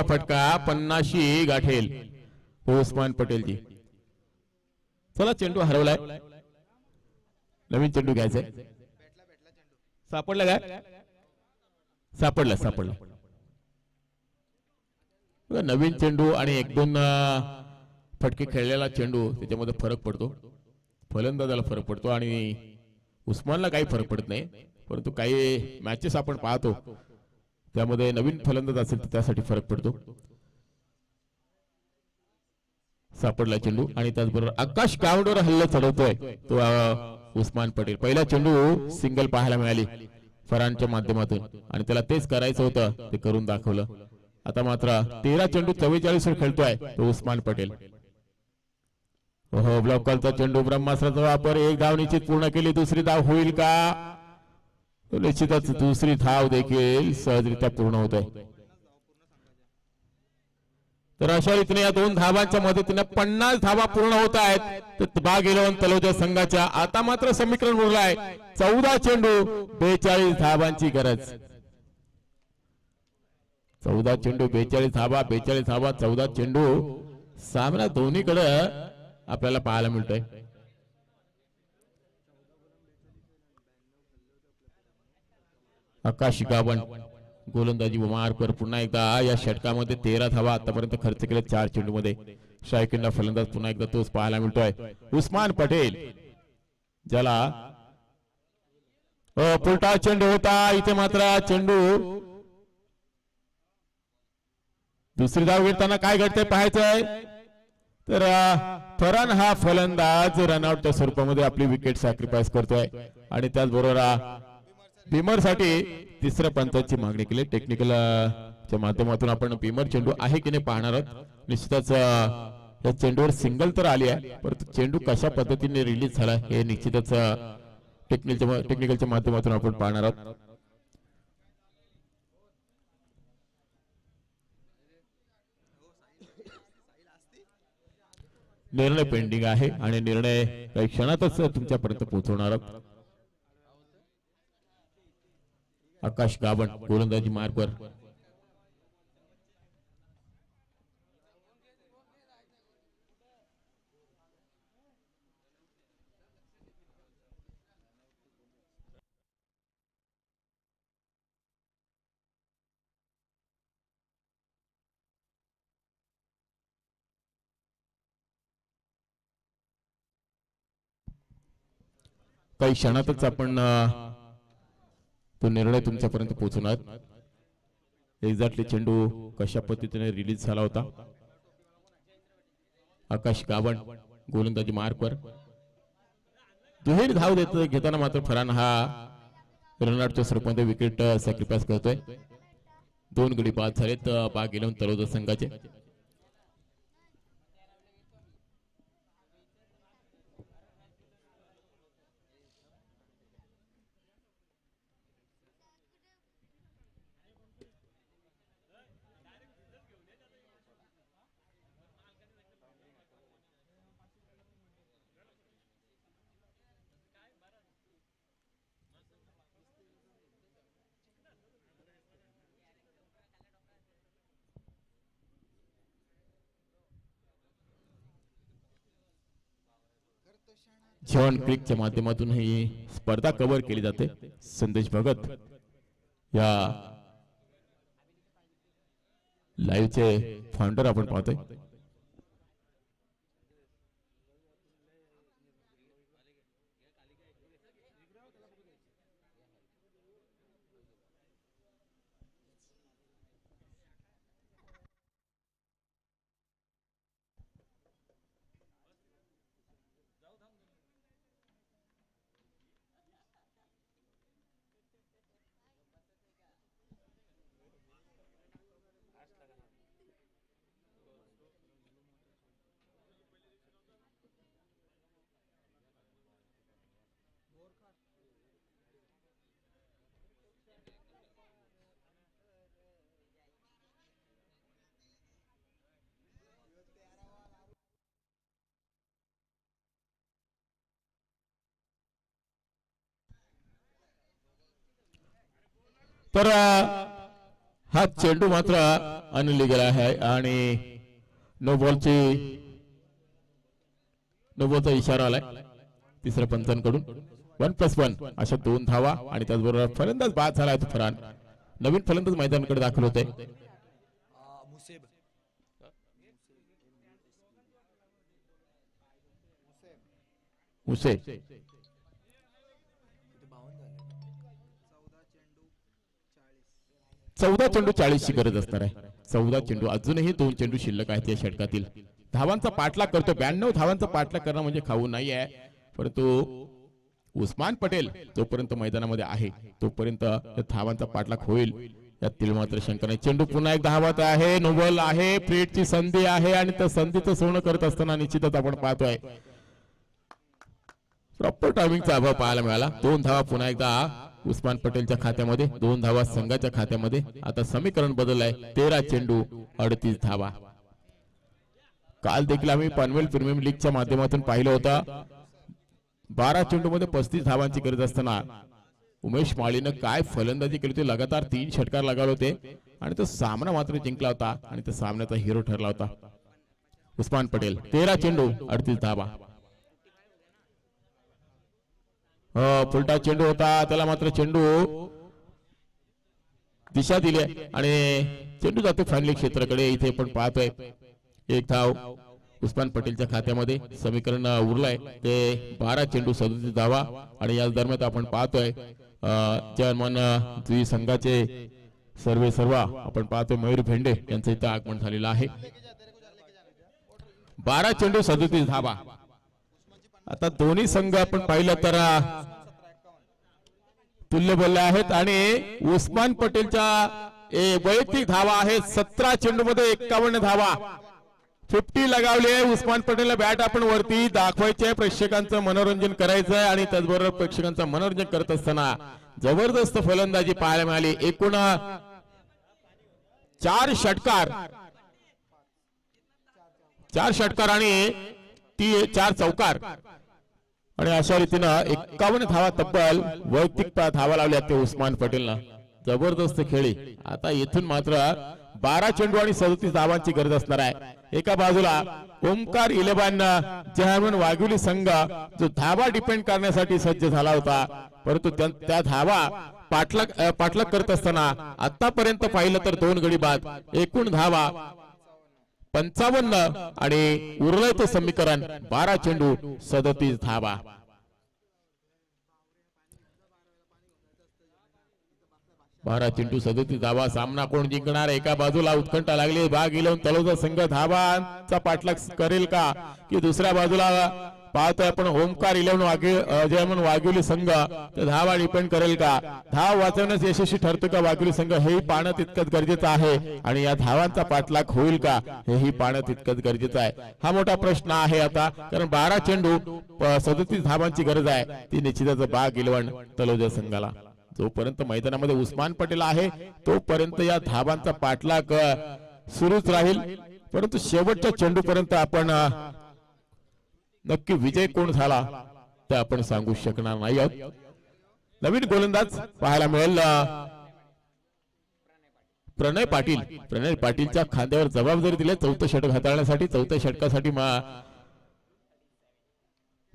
फटका 50 गाठेल तो उस्मान पटेलजी. चला, चेंडू हरवलाय, नवीन चेंडू घ्यायचाय. सापडला काय? सापडला. नवीन चेंडू आणि 1-2 फटके खेळलेला चेंडू त्याच्यामध्ये फरक पडतो. फलंदाजाला फरक पडतो आणि उस्मानला काही फरक पडत नाही. परंतु काही मॅचेस आपण पाहतो त्यामध्ये नवीन फलंदाज असेल तर त्यासाठी फरक पडतो. सापडला चेंडू आणि त्याचबरोबर आकाश गावडीवर हल्ला चढवतोय तो उस्मान पटेल. पहिला चेंडू सिंगल पाहायला मिळाली फरानच्या माध्यमातून आणि त्याला तेच करायचं होतं, ते करून दाखवलं. आता मात्र 13 चेंडू 44 वर खेळतोय तो उस्मान पटेल. हो, ब्लॉक कॉलचा चेंडू, ब्रह्मास्त्राचा वापर. एक धाव निश्चित पूर्ण केली. दुसरी धाव होईल का? निश्चितच दुसरी धाव देखील सहजरित्या पूर्ण होत आहे. तर अशा रीतीने या 2 धावांच्या मदतीने 50 धावा पूर्ण होत आहेत. तर बाग 11 तलोजा संघाच्या आता मात्र समीकरण उरलाय 14 चेंडू 42 धावांची गरज. 14 चेंडू 42 धावा, 42 धावा 14 चेंडू. सामना दोन्हीकडे आपल्याला पाहायला मिळतोय. आकाश गावण गोलंदाजी मार्कवर. पुन्हा एकदा या षटकामध्ये 13 धावा आतापर्यंत खर्च केले 4 चेंडू मध्ये. स्ट्रायकिंगला फलंदाज पुन्हा एकदा तोच पाहायला मिळतोय उस्मान पटेल, ज्याला पुलटा चेंडू होता. इथे मात्र चेंडू दुसरी धाव घेताना काय घडतंय पाहायचंय. तर फरान हा फलंदाज रनआउटच्या स्वरूपामध्ये आपली विकेट सॅक्रिफाईस करतोय आणि त्याचबरोबर बिमर साठी तिसऱ्या पंचाची मागणी केली. टेक्निकल च्या माध्यमातून आपण बिमर चेंडू आहे की नाही पाहणार आहोत. निश्चितच या चेंडूवर सिंगल तर आली आहे, परंतु चेंडू कशा पद्धतीने रिलीज झाला हे निश्चितच टेक्निकलच्या माध्यमातून आपण पाहणार आहोत. निर्णय पेंडिंग आहे आणि निर्णय काही क्षणातच तुमच्यापर्यंत पोहोचवणार आहोत. आकाश गावण गोलंदाजी मार्कवर. काही क्षणातच आपण तो निर्णय तुमच्यापर्यंत पोहोचवणार. एक्झॅक्टली चेंडू कशा पद्धतीने रिलीज झाला होता. आकाश गावण गोलंदाजी मार्कवर दुहेरी धाव घेताना मात्र फरान हा रनआउटच्या स्वरूपामध्ये विकेट सॅक्रिफाईस करतोय. 2 गडी बाद झालेत बाग 11 तळोजा संघाचे. जॉन क्रिकच्या माध्यमातून ही स्पर्धा कव्हर केली जाते. संदेश भगत या लाईव्हचे फाउंडर आपण पाहतोय. तर हा चेंडू मात्र अनलिगल आहे आणि नो बॉलचा इशारा आलाय तिसऱ्या पंचांकडून. 1+1 अशा 2 धावा आणि त्याचबरोबर फलंदाज बाद झालाय तो फरान. नवीन फलंदाज मैदानाकडे दाखल होते. मुसे 14 चेंडू 40 ची गरज असणार आहे. 14 चेंडू अजूनही 2 चेंडू शिल्लक आहेत या षटकातील. धावांचा पाठलाग करतो. 92 धावांचा पाठलाग करणं म्हणजे खाऊ नाही आहे. परंतु उस्मान पटेल जोपर्यंत मैदानामध्ये आहे तोपर्यंत धावांचा पाठलाग होईल यातील मात्र शंका नाही. चेंडू पुन्हा एक धावत आहे. नोबल आहे. फ्रीटची संधी आहे आणि त्या संधीचं सोनं करत असताना निश्चितच आपण पाहतोय प्रॉपर टायमिंगचा अभाव पाहायला मिळाला. 2 धावा पुन्हा एकदा उस्मान पटेलच्या खात्यामध्ये, 2 धावा संघाच्या खात्यामध्ये. आता समीकरण बदललंय. 13 चेंडू 38 धावा. काल देखील आम्ही पनवेल प्रीमियम लीगच्या माध्यमातून पाहिलं होतं 12 चेंडू मध्ये 35 धावांची गरज असताना उमेश माळीनं काय फलंदाजी केली होती. लगातार 3 षटकार लगावले होते आणि तो सामना मात्र जिंकला होता आणि त्या सामन्याचा हिरो ठरला होता उस्मान पटेल. 13 चेंडू 38 धावा. फुलटा चेंडू होता त्याला मात्र चेंडू दिशा दिली आणि चेंडू जातो फायनली क्षेत्राकडे. इथे आपण पाहतोय 1 धाव उस्मान पटेलच्या खात्यामध्ये. समीकरण उरलंय ते 12 चेंडू 37 धावा आणि याच दरम्यान आपण पाहतोय जर्मन द्वि संघाचे सर्व आपण पाहतोय मयूर भेंडे यांचं इथं आगमन झालेलं आहे. 12 चेंडू 37 धावा. आता दोन्ही संघ आपण पाहिलं तर तुल्य बोलले आहेत आणि उस्मान पटेलच्या वैयक्तिक धावा आहेत 17 चेंडू मध्ये 51 धावा. 50 लगावली आहे. उस्मान पटेलला बॅट आपण वरती दाखवायचे, प्रेक्षकांचं मनोरंजन करायचंय आणि त्याचबरोबर प्रेक्षकांचं मनोरंजन करत असताना जबरदस्त फलंदाजी पाहायला मिळाली. एकूण 4 षटकार आणि 4 चौकार आणि अशा रीतीनं 51 धावा तब्बल वैयक्तिक धावा लावल्या ते उस्मान पटेलनं. जबरदस्त खेळी. आता येथून मात्र 12 चेंडू आणि 37 धावांची गरज असणार आहे. एका बाजूला ओमकार 11 जर्मन वाघोली संघ जो धावा डिपेंड करण्यासाठी सज्ज झाला होता परंतु त्या धावा पाठलाग करत असताना आतापर्यंत पाहिलं तर 2 गडी बाद. एकूण धावा 55 आणि उरलंय ते समीकरण 12 चेंडू 37 धावा. 12 चेंडू 37 धावा. सामना कोण जिंकणार? एका बाजूला उत्कंठा लागली. भाग इलेवन तलोजा संघ धावांचा पाठलाग करेल का, की दुसऱ्या बाजूला पाहतोय आपण ओमकार इलेवन वाघिवली संघ तर धावा डिपेंड करेल का? धाव वाचवण्यास यशस्वी ठरतो का वाघिवली संघ, हेही पाहणं तितकंच गरजेचं आहे. आणि या धावांचा पाठलाग होईल का, हेही पाहणं तितकंच गरजेचं आहे. हा मोठा प्रश्न आहे आता, कारण 12 चेंडू 37 धावांची गरज आहे. ती निश्चितच बाग इलेवन तलोजा संघाला. जोपर्यंत मैदानामध्ये उस्मान पटेल आहे तोपर्यंत या धावांचा पाठलाग सुरूच राहील. परंतु शेवटच्या चेंडूपर्यंत आपण नक्की विजय कोण झाला ते आपण सांगू शकणार नाही आहोत. नवीन गोलंदाज पाहायला मिळेल प्रणय पाटीलच्या खांद्यावर जबाबदारी दिली चौथं षटक हाताळण्यासाठी. चौथ्या षटकासाठी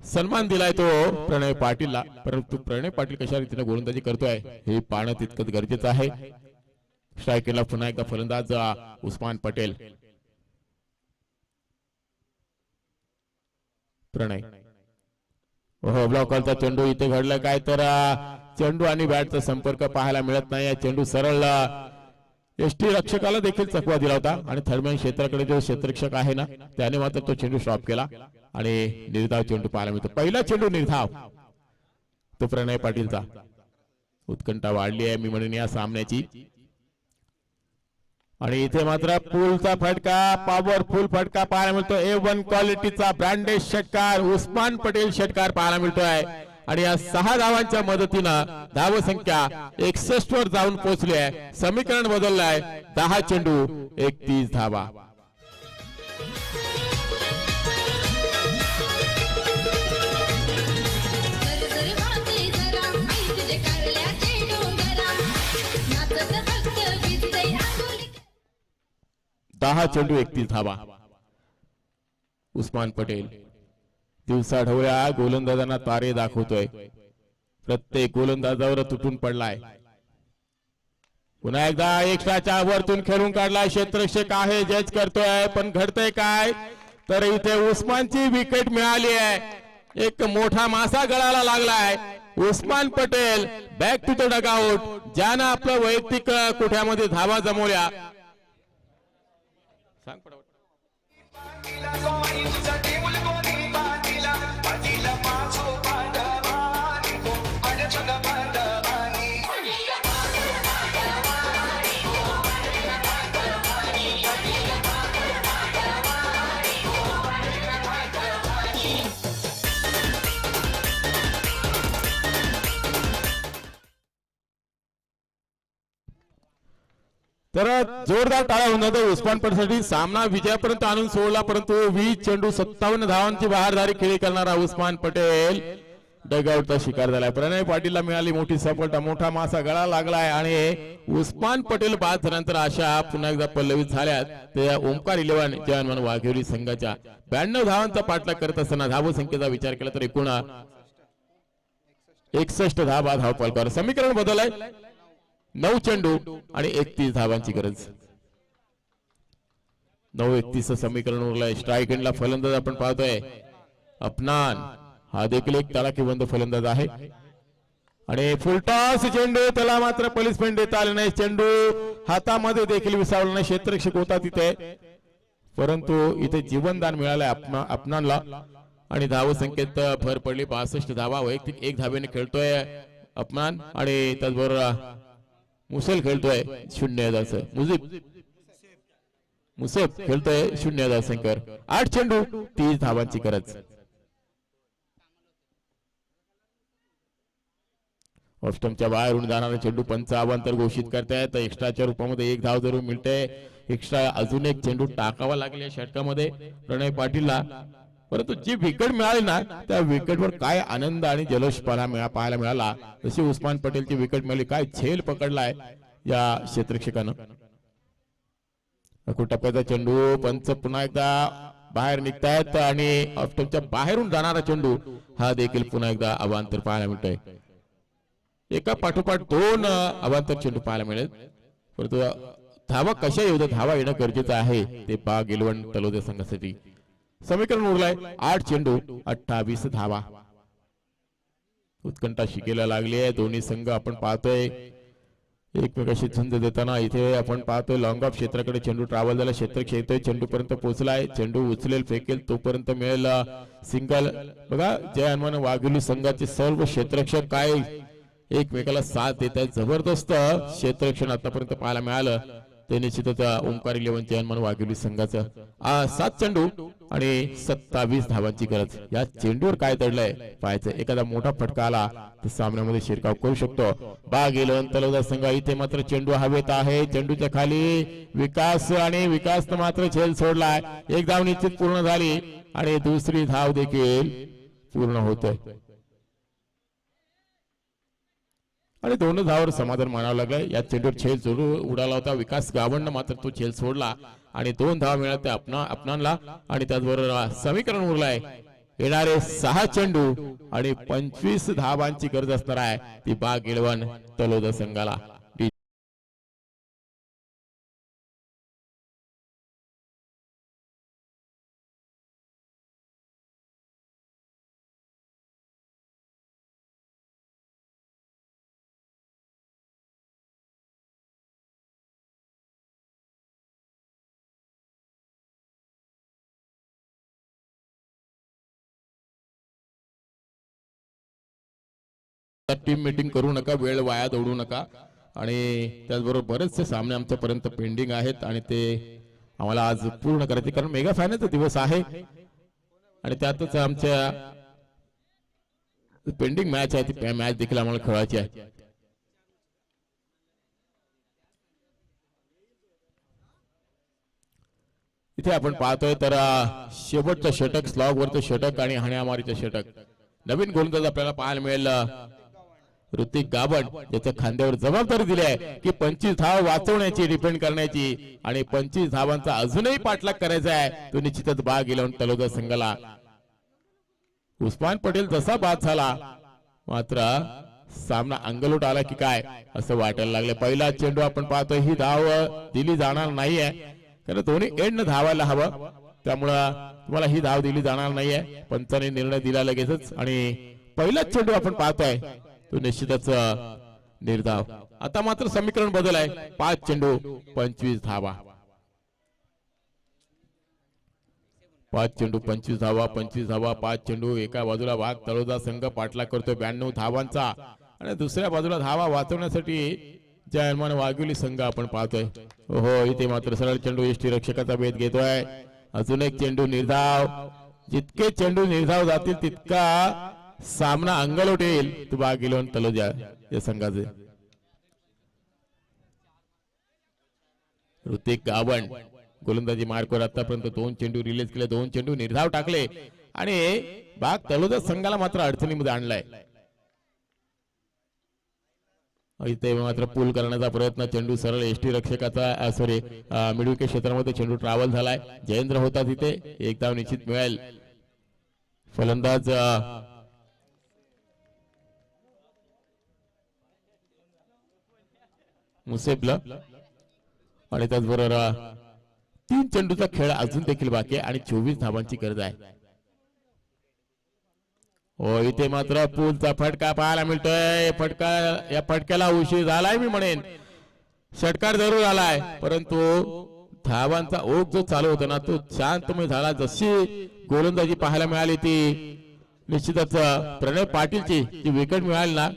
सन्मान दिलाय तो प्रणय पाटीलला. परंतु प्रणय पाटील कशा रीतीने गोलंदाजी करतोय हे पाहणं तितकंच गरजेचं आहे. स्ट्रायकरला पुन्हा एकदा फलंदाज उस्मान पटेल. प्रणय ब्लॉकरचा चेंडू इथे घडला काय, तर चेंडू आणि बॅटचा संपर्क पाहायला मिळत नाही. चेंडू सरळ एसटी रक्षकाला देखील चकवा दिला होता आणि थर्डमॅन क्षेत्राकडे जो क्षेत्ररक्षक आहे ना त्याने मात्र तो चेंडू स्टॉप केला आणि निर्धाव चेंडू पाहायला मिळतो. पहिला चेंडू निर्धाव तो प्रणय पाटीलचा. उत्कंठा वाढली आहे मी म्हणेन या सामन्याची. आणि इथे मात्र पुलचा फटका, पॉवरफुल फटका पाहायला मिळतो. A1 क्वालिटीचा ब्रँडेड षटकार उस्मान पटेल षटकार पाहायला मिळतोय. आणि या 6 धावांच्या मदतीनं धावसंख्या 61 वर जाऊन पोहोचली आहे. समीकरण बदललंय. 10 चेंडू 31 धावा. दहा चेंडू 31 धावा. उस्मान पटेल दिवसा ढवळ्या गोलंदाजांना तारे दाखवतोय. प्रत्येक गोलंदाजावर तुटून पडलाय. पुन्हा एकदा एक्स्ट्राच्या वरतून खेळून काढलाय. क्षेत्ररक्षक आहे जज करतोय, पण घडतंय काय, तर इथे उस्मानची विकेट मिळाली आहे. एक मोठा मासा गळाला लागलाय. Usman Patel back to the dugout, ज्यानं आपलं वैयक्तिक कोठ्यामध्ये धावा जमवल्या. तर जोरदार टाळ्या होऊन जातो उस्मान पटेलसाठी. सामना विजयापर्यंत आणून सोडला, परंतु 20 चेंडू 57 धावांची बहारदारी खेळी करणारा उस्मान पटेल डगआउटचा शिकार झालाय. प्रणय पाटीलला मिळाली मोठी सफलता. मोठा मासा गळा लागलाय आणि उस्मान पटेल बाद झाल्यानंतर आशा पुन्हा एकदा पल्लवित झाल्यात. ते ओमकार इलेव्हन जवान वाघेवली संघाच्या 92 धावांचा पाठलाग करत असताना धावसंख्येचा विचार केला तर एकूण 61 धावा धावफलकावर. समीकरण बदललंय. 9 चेंडू आणि 31 धावांची गरज. 9-31 समीकरण उरलंय. स्ट्राईक एंडला फलंदाज आपण पाहतोय अपनान. हा देखील एक तडाखेबंद फलंदाज आहे. आणि फुलटॉस चेंडू, त्याला मात्र पनिशमेंट देता आले नाही. चेंडू हातामध्ये देखील विसावला नाही. क्षेत्ररक्षक होता तिथे, परंतु इथे जीवनदान मिळालंय अपनानला. आणि धावसंख्येत भर पडली. 62 धावा. वैयक्तिक 1 धावेने खेळतोय अपनान. आणि त्याचबरोबर मुसेल खेळतोय 0 मुसेफ खेळतोय 0 शंकर. 8 चेंडू 30 धावांची गरज. ऑफस्टंपच्या बाहेरून जाणारा चेंडू 55 तर घोषित करतायत. एक्स्ट्राच्या रूपामध्ये 1 धाव जरूर मिळते. एक्स्ट्रा अजून एक चेंडू टाकावा लागेल या षटकामध्ये प्रणय पाटीलला. परंतु जी विकेट मिळाली ना त्या विकेटवर काय आनंद आणि जल्लोष पाहायला मिळाला. जशी उस्मान पटेलची विकेट मिळाली, काय झेल पकडलाय या क्षेत्ररक्षकानं. टप्प्याचा चेंडू, पंच पुन्हा एकदा बाहेर निघतायत आणि ऑफस्टंपच्या बाहेरून जाणारा चेंडू हा देखील पुन्हा एकदा अवांतर पाहायला मिळतोय. एका पाठोपाठ 2 अवांतर चेंडू पाहायला मिळेल. परंतु धावा कशा येऊ, धावा येणं गरजेचं आहे ते बाग इलेव्हन तलोजा संघासाठी. समीकरण उरलाय 8 चेंडू 28 धावा. उत्कंठा शिकेला लागली आहे. दोन्ही संघ आपण पाहतोय एकमेकाशी झुंज देताना इथे आपण पाहतोय लॉंग ऑफ क्षेत्राकडे चेंडू ट्रॅव्हल झाला, क्षेत्र खेळतोय, चेंडू पर्यंत पोहोचलाय, चेंडू उचलेल फेकेल तोपर्यंत मिळेल सिंगल. बघा जय हनुमान वाघोली संघाचे सर्व क्षेत्ररक्षक काय एकमेकाला साथ देत आहेत, जबरदस्त क्षेत्ररक्षण आतापर्यंत पाहायला मिळालं. ते निश्चितच ओंकार 11 जय हनुमान वाघोली संघाचं 7 चेंडू आणि 27 धावांची गरज. या चेंडूवर काय दडलंय पाहायचं, एखादा मोठा फटका आला तर सामन्यामध्ये शिरकाव करू शकतो. बाग 11 तलोदा संघ इथे मात्र चेंडू हवेत आहे, चेंडूच्या खाली विकास आणि विकास मात्र झेल सोडलाय. एक धाव निश्चित पूर्ण झाली आणि दुसरी धाव देखील पूर्ण होतोय आणि 2 धावावर समाधान मानावं लागलं. या चेंडूवर झेल सोडू उडाला होता विकास गावंडनं, मात्र तो झेल सोडला आणि 2 धावा मिळाल्या त्या आपणाला आणि त्याचबरोबर समीकरण उरलाय. येणारे 6 चेंडू आणि 25 धावांची गरज असणार आहे ती बाग 11 तलोदा संघाला. टीम मीटिंग करू नका, वेळ वाया दौडू नका आणि त्याचबरोबर बरेचसे सामने आमच्यापर्यंत पेंडिंग आहेत आणि ते आम्हाला आज पूर्ण करायचे, कारण मेगा फायनलचा दिवस आहे आणि त्यातच आमच्या पेंडिंग मॅच आहे ती मॅच देखील आम्हाला खेळायची आहे. इथे आपण पाहतोय तर शेवटचं षटक, स्लॉग वरचं षटक आणि हाण्यामारीचं षटक. नवीन गोलंदाज आपल्याला पाहायला मिळेल ऋतिक गाबड, ज्याच्या खांद्यावर जबाबदारी दिली आहे की 25 धाव वाचवण्याची, डिफेंड करण्याची आणि 25 धावांचा अजूनही पाठलाग करायचा आहे. तो निश्चितच बाग 11 तलोदा संघाला. उस्मान पटेल जसा बाद झाला मात्र सामना अंगलोट आला की काय असं वाटायला लागलं. पहिला चेंडू आपण पाहतोय, ही धाव दिली जाणार नाहीये कारण दोन्ही एंडनं धावायला हवं, त्यामुळं तुम्हाला ही धाव दिली जाणार नाहीये. पंचाने निर्णय दिला लगेचच आणि पहिलाच चेंडू आपण पाहतोय तो निश्चितच निर्धाव. आता मात्र समीकरण बदल आहे, 5 चेंडू 25 धावा, 5 चेंडू 25 धावा, 25 धावा 5 चेंडू. एका बाजूला वाघ तळोदा संघ पाठलाग करतोय 92 धावांचा आणि दुसऱ्या बाजूला धावा वाचवण्यासाठी जय हनुमान वाघोली संघ आपण पाहतोय. हो इथे मात्र सरळ चेंडू यष्टी रक्षकाचा भेद घेतोय. अजून एक चेंडू निर्धाव. जितके चेंडू निर्धाव जातील तितका सामना अंगलोट येईल तो बाग 11 तलोजा या संघाचे. ऋतिक गावंड गोलंदाजी मार्कवर आतापर्यंत 2 चेंडू रिलीज केले, 2 चेंडू निर्धाव टाकले आणि बाग तलोजा संघाला मात्र अडचणीमध्ये आणलाय. इथे मात्र पूल करण्याचा प्रयत्न, चेंडू सरळ एसटी रक्षकाचा सॉरी मिडविकेट क्षेत्रामध्ये चेंडू ट्रॅव्हल झालाय. जयेंद्र होता तिथे, एक धाव निश्चित मिळेल. फलंदाज मुसेबला आणि त्याचबरोबर 3 चेंडूचा खेळ अजून देखील बाकी आहे आणि 24 धावांची गरज आहे. हो इथे मात्र पूलचा फटका पाहायला मिळतोय. या फटक्याला उशीर झालाय मी म्हणेन, षटकार जरूर आलाय परंतु धावांचा ओघ जो चालू होता ना तो शांतमय झाला. जशी गोलंदाजी पाहायला मिळाली ती निश्चितच प्रणय पाटीलची जी विकेट मिळाली ना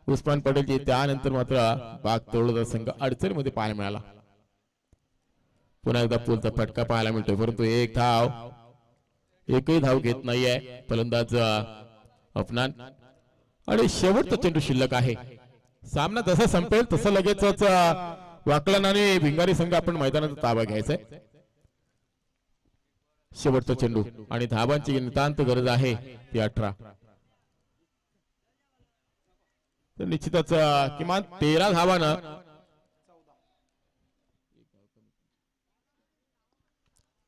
उस्मान पटेलची, त्यानंतर मात्र बाग तळोदा संघ अडचणीमध्ये पाहायला मिळाला. पुन्हा एकदा पूलचा फटका पाहायला मिळतोय परंतु एकही धाव घेत नाहीये फलंदाज अफनान आणि शेवटचा चेंडू शिल्लक आहे. सामना जसा संपेल तसं लगेचच वाकलन आणि भिंगारी संघ आपण मैदानाचा ताबा घ्यायचा. शेवटचा चेंडू आणि धावांची नितांत गरज आहे ती 18. तर निश्चितच किमान 13 धावानं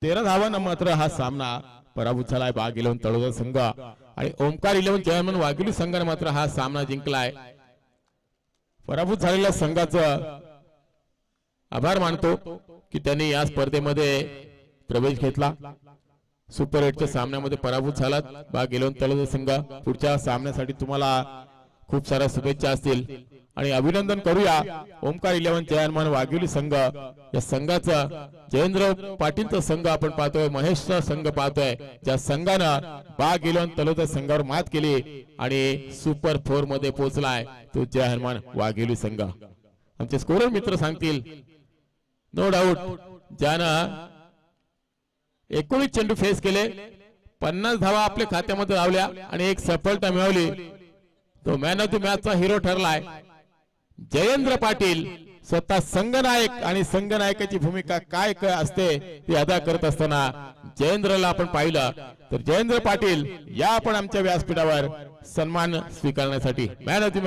13 धावांना मात्र हा सामना पराभूत झालाय बाग 11 तळोदा संघ आणि ओंकार 11 जय हनुमान वाघोली संघाने मात्र हा सामना जिंकलाय. पराभूत झालेल्या संघाचं आभार मानतो की त्यांनी या स्पर्धेमध्ये प्रवेश घेतला. सुपर 8च्या सामन्यामध्ये पराभूत झालात बाग 11 तळोदा संघ. पुढच्या सामन्यासाठी तुम्हाला खूप साऱ्या शुभेच्छा असतील आणि अभिनंदन करूया ओमकार 11 जयहनुमान वाघिवली संघ या संघाचा जयेंद्र पाटीलचा संघ आपण पाहतोय, महेशचा संघ पाहतोय, ज्या संघानं बाग 11 तलोजा संघावर मात केली आणि सुपर 4 मध्ये पोहोचलाय तो जयहनुमान वाघिवली संघ. आमचे स्कोरर मित्र सांगतील नो डाऊट ज्यानं 19 चेंडू फेस केले, 50 धावा आपल्या खात्यामध्ये लावल्या आणि एक सफलता मिळवली, तो मॅन ऑफ द मॅचचा हिरो ठरलाय जयेंद्र पाटील. स्वतः संघनायक आणि संघनायकाची भूमिका काय काय असते ती अदा करत असताना जयेंद्रला आपण पाहिलं. तर जयेंद्र पाटील या आपण आमच्या व्यासपीठावर सन्मान स्वीकारण्यासाठी मॅन ऑफ द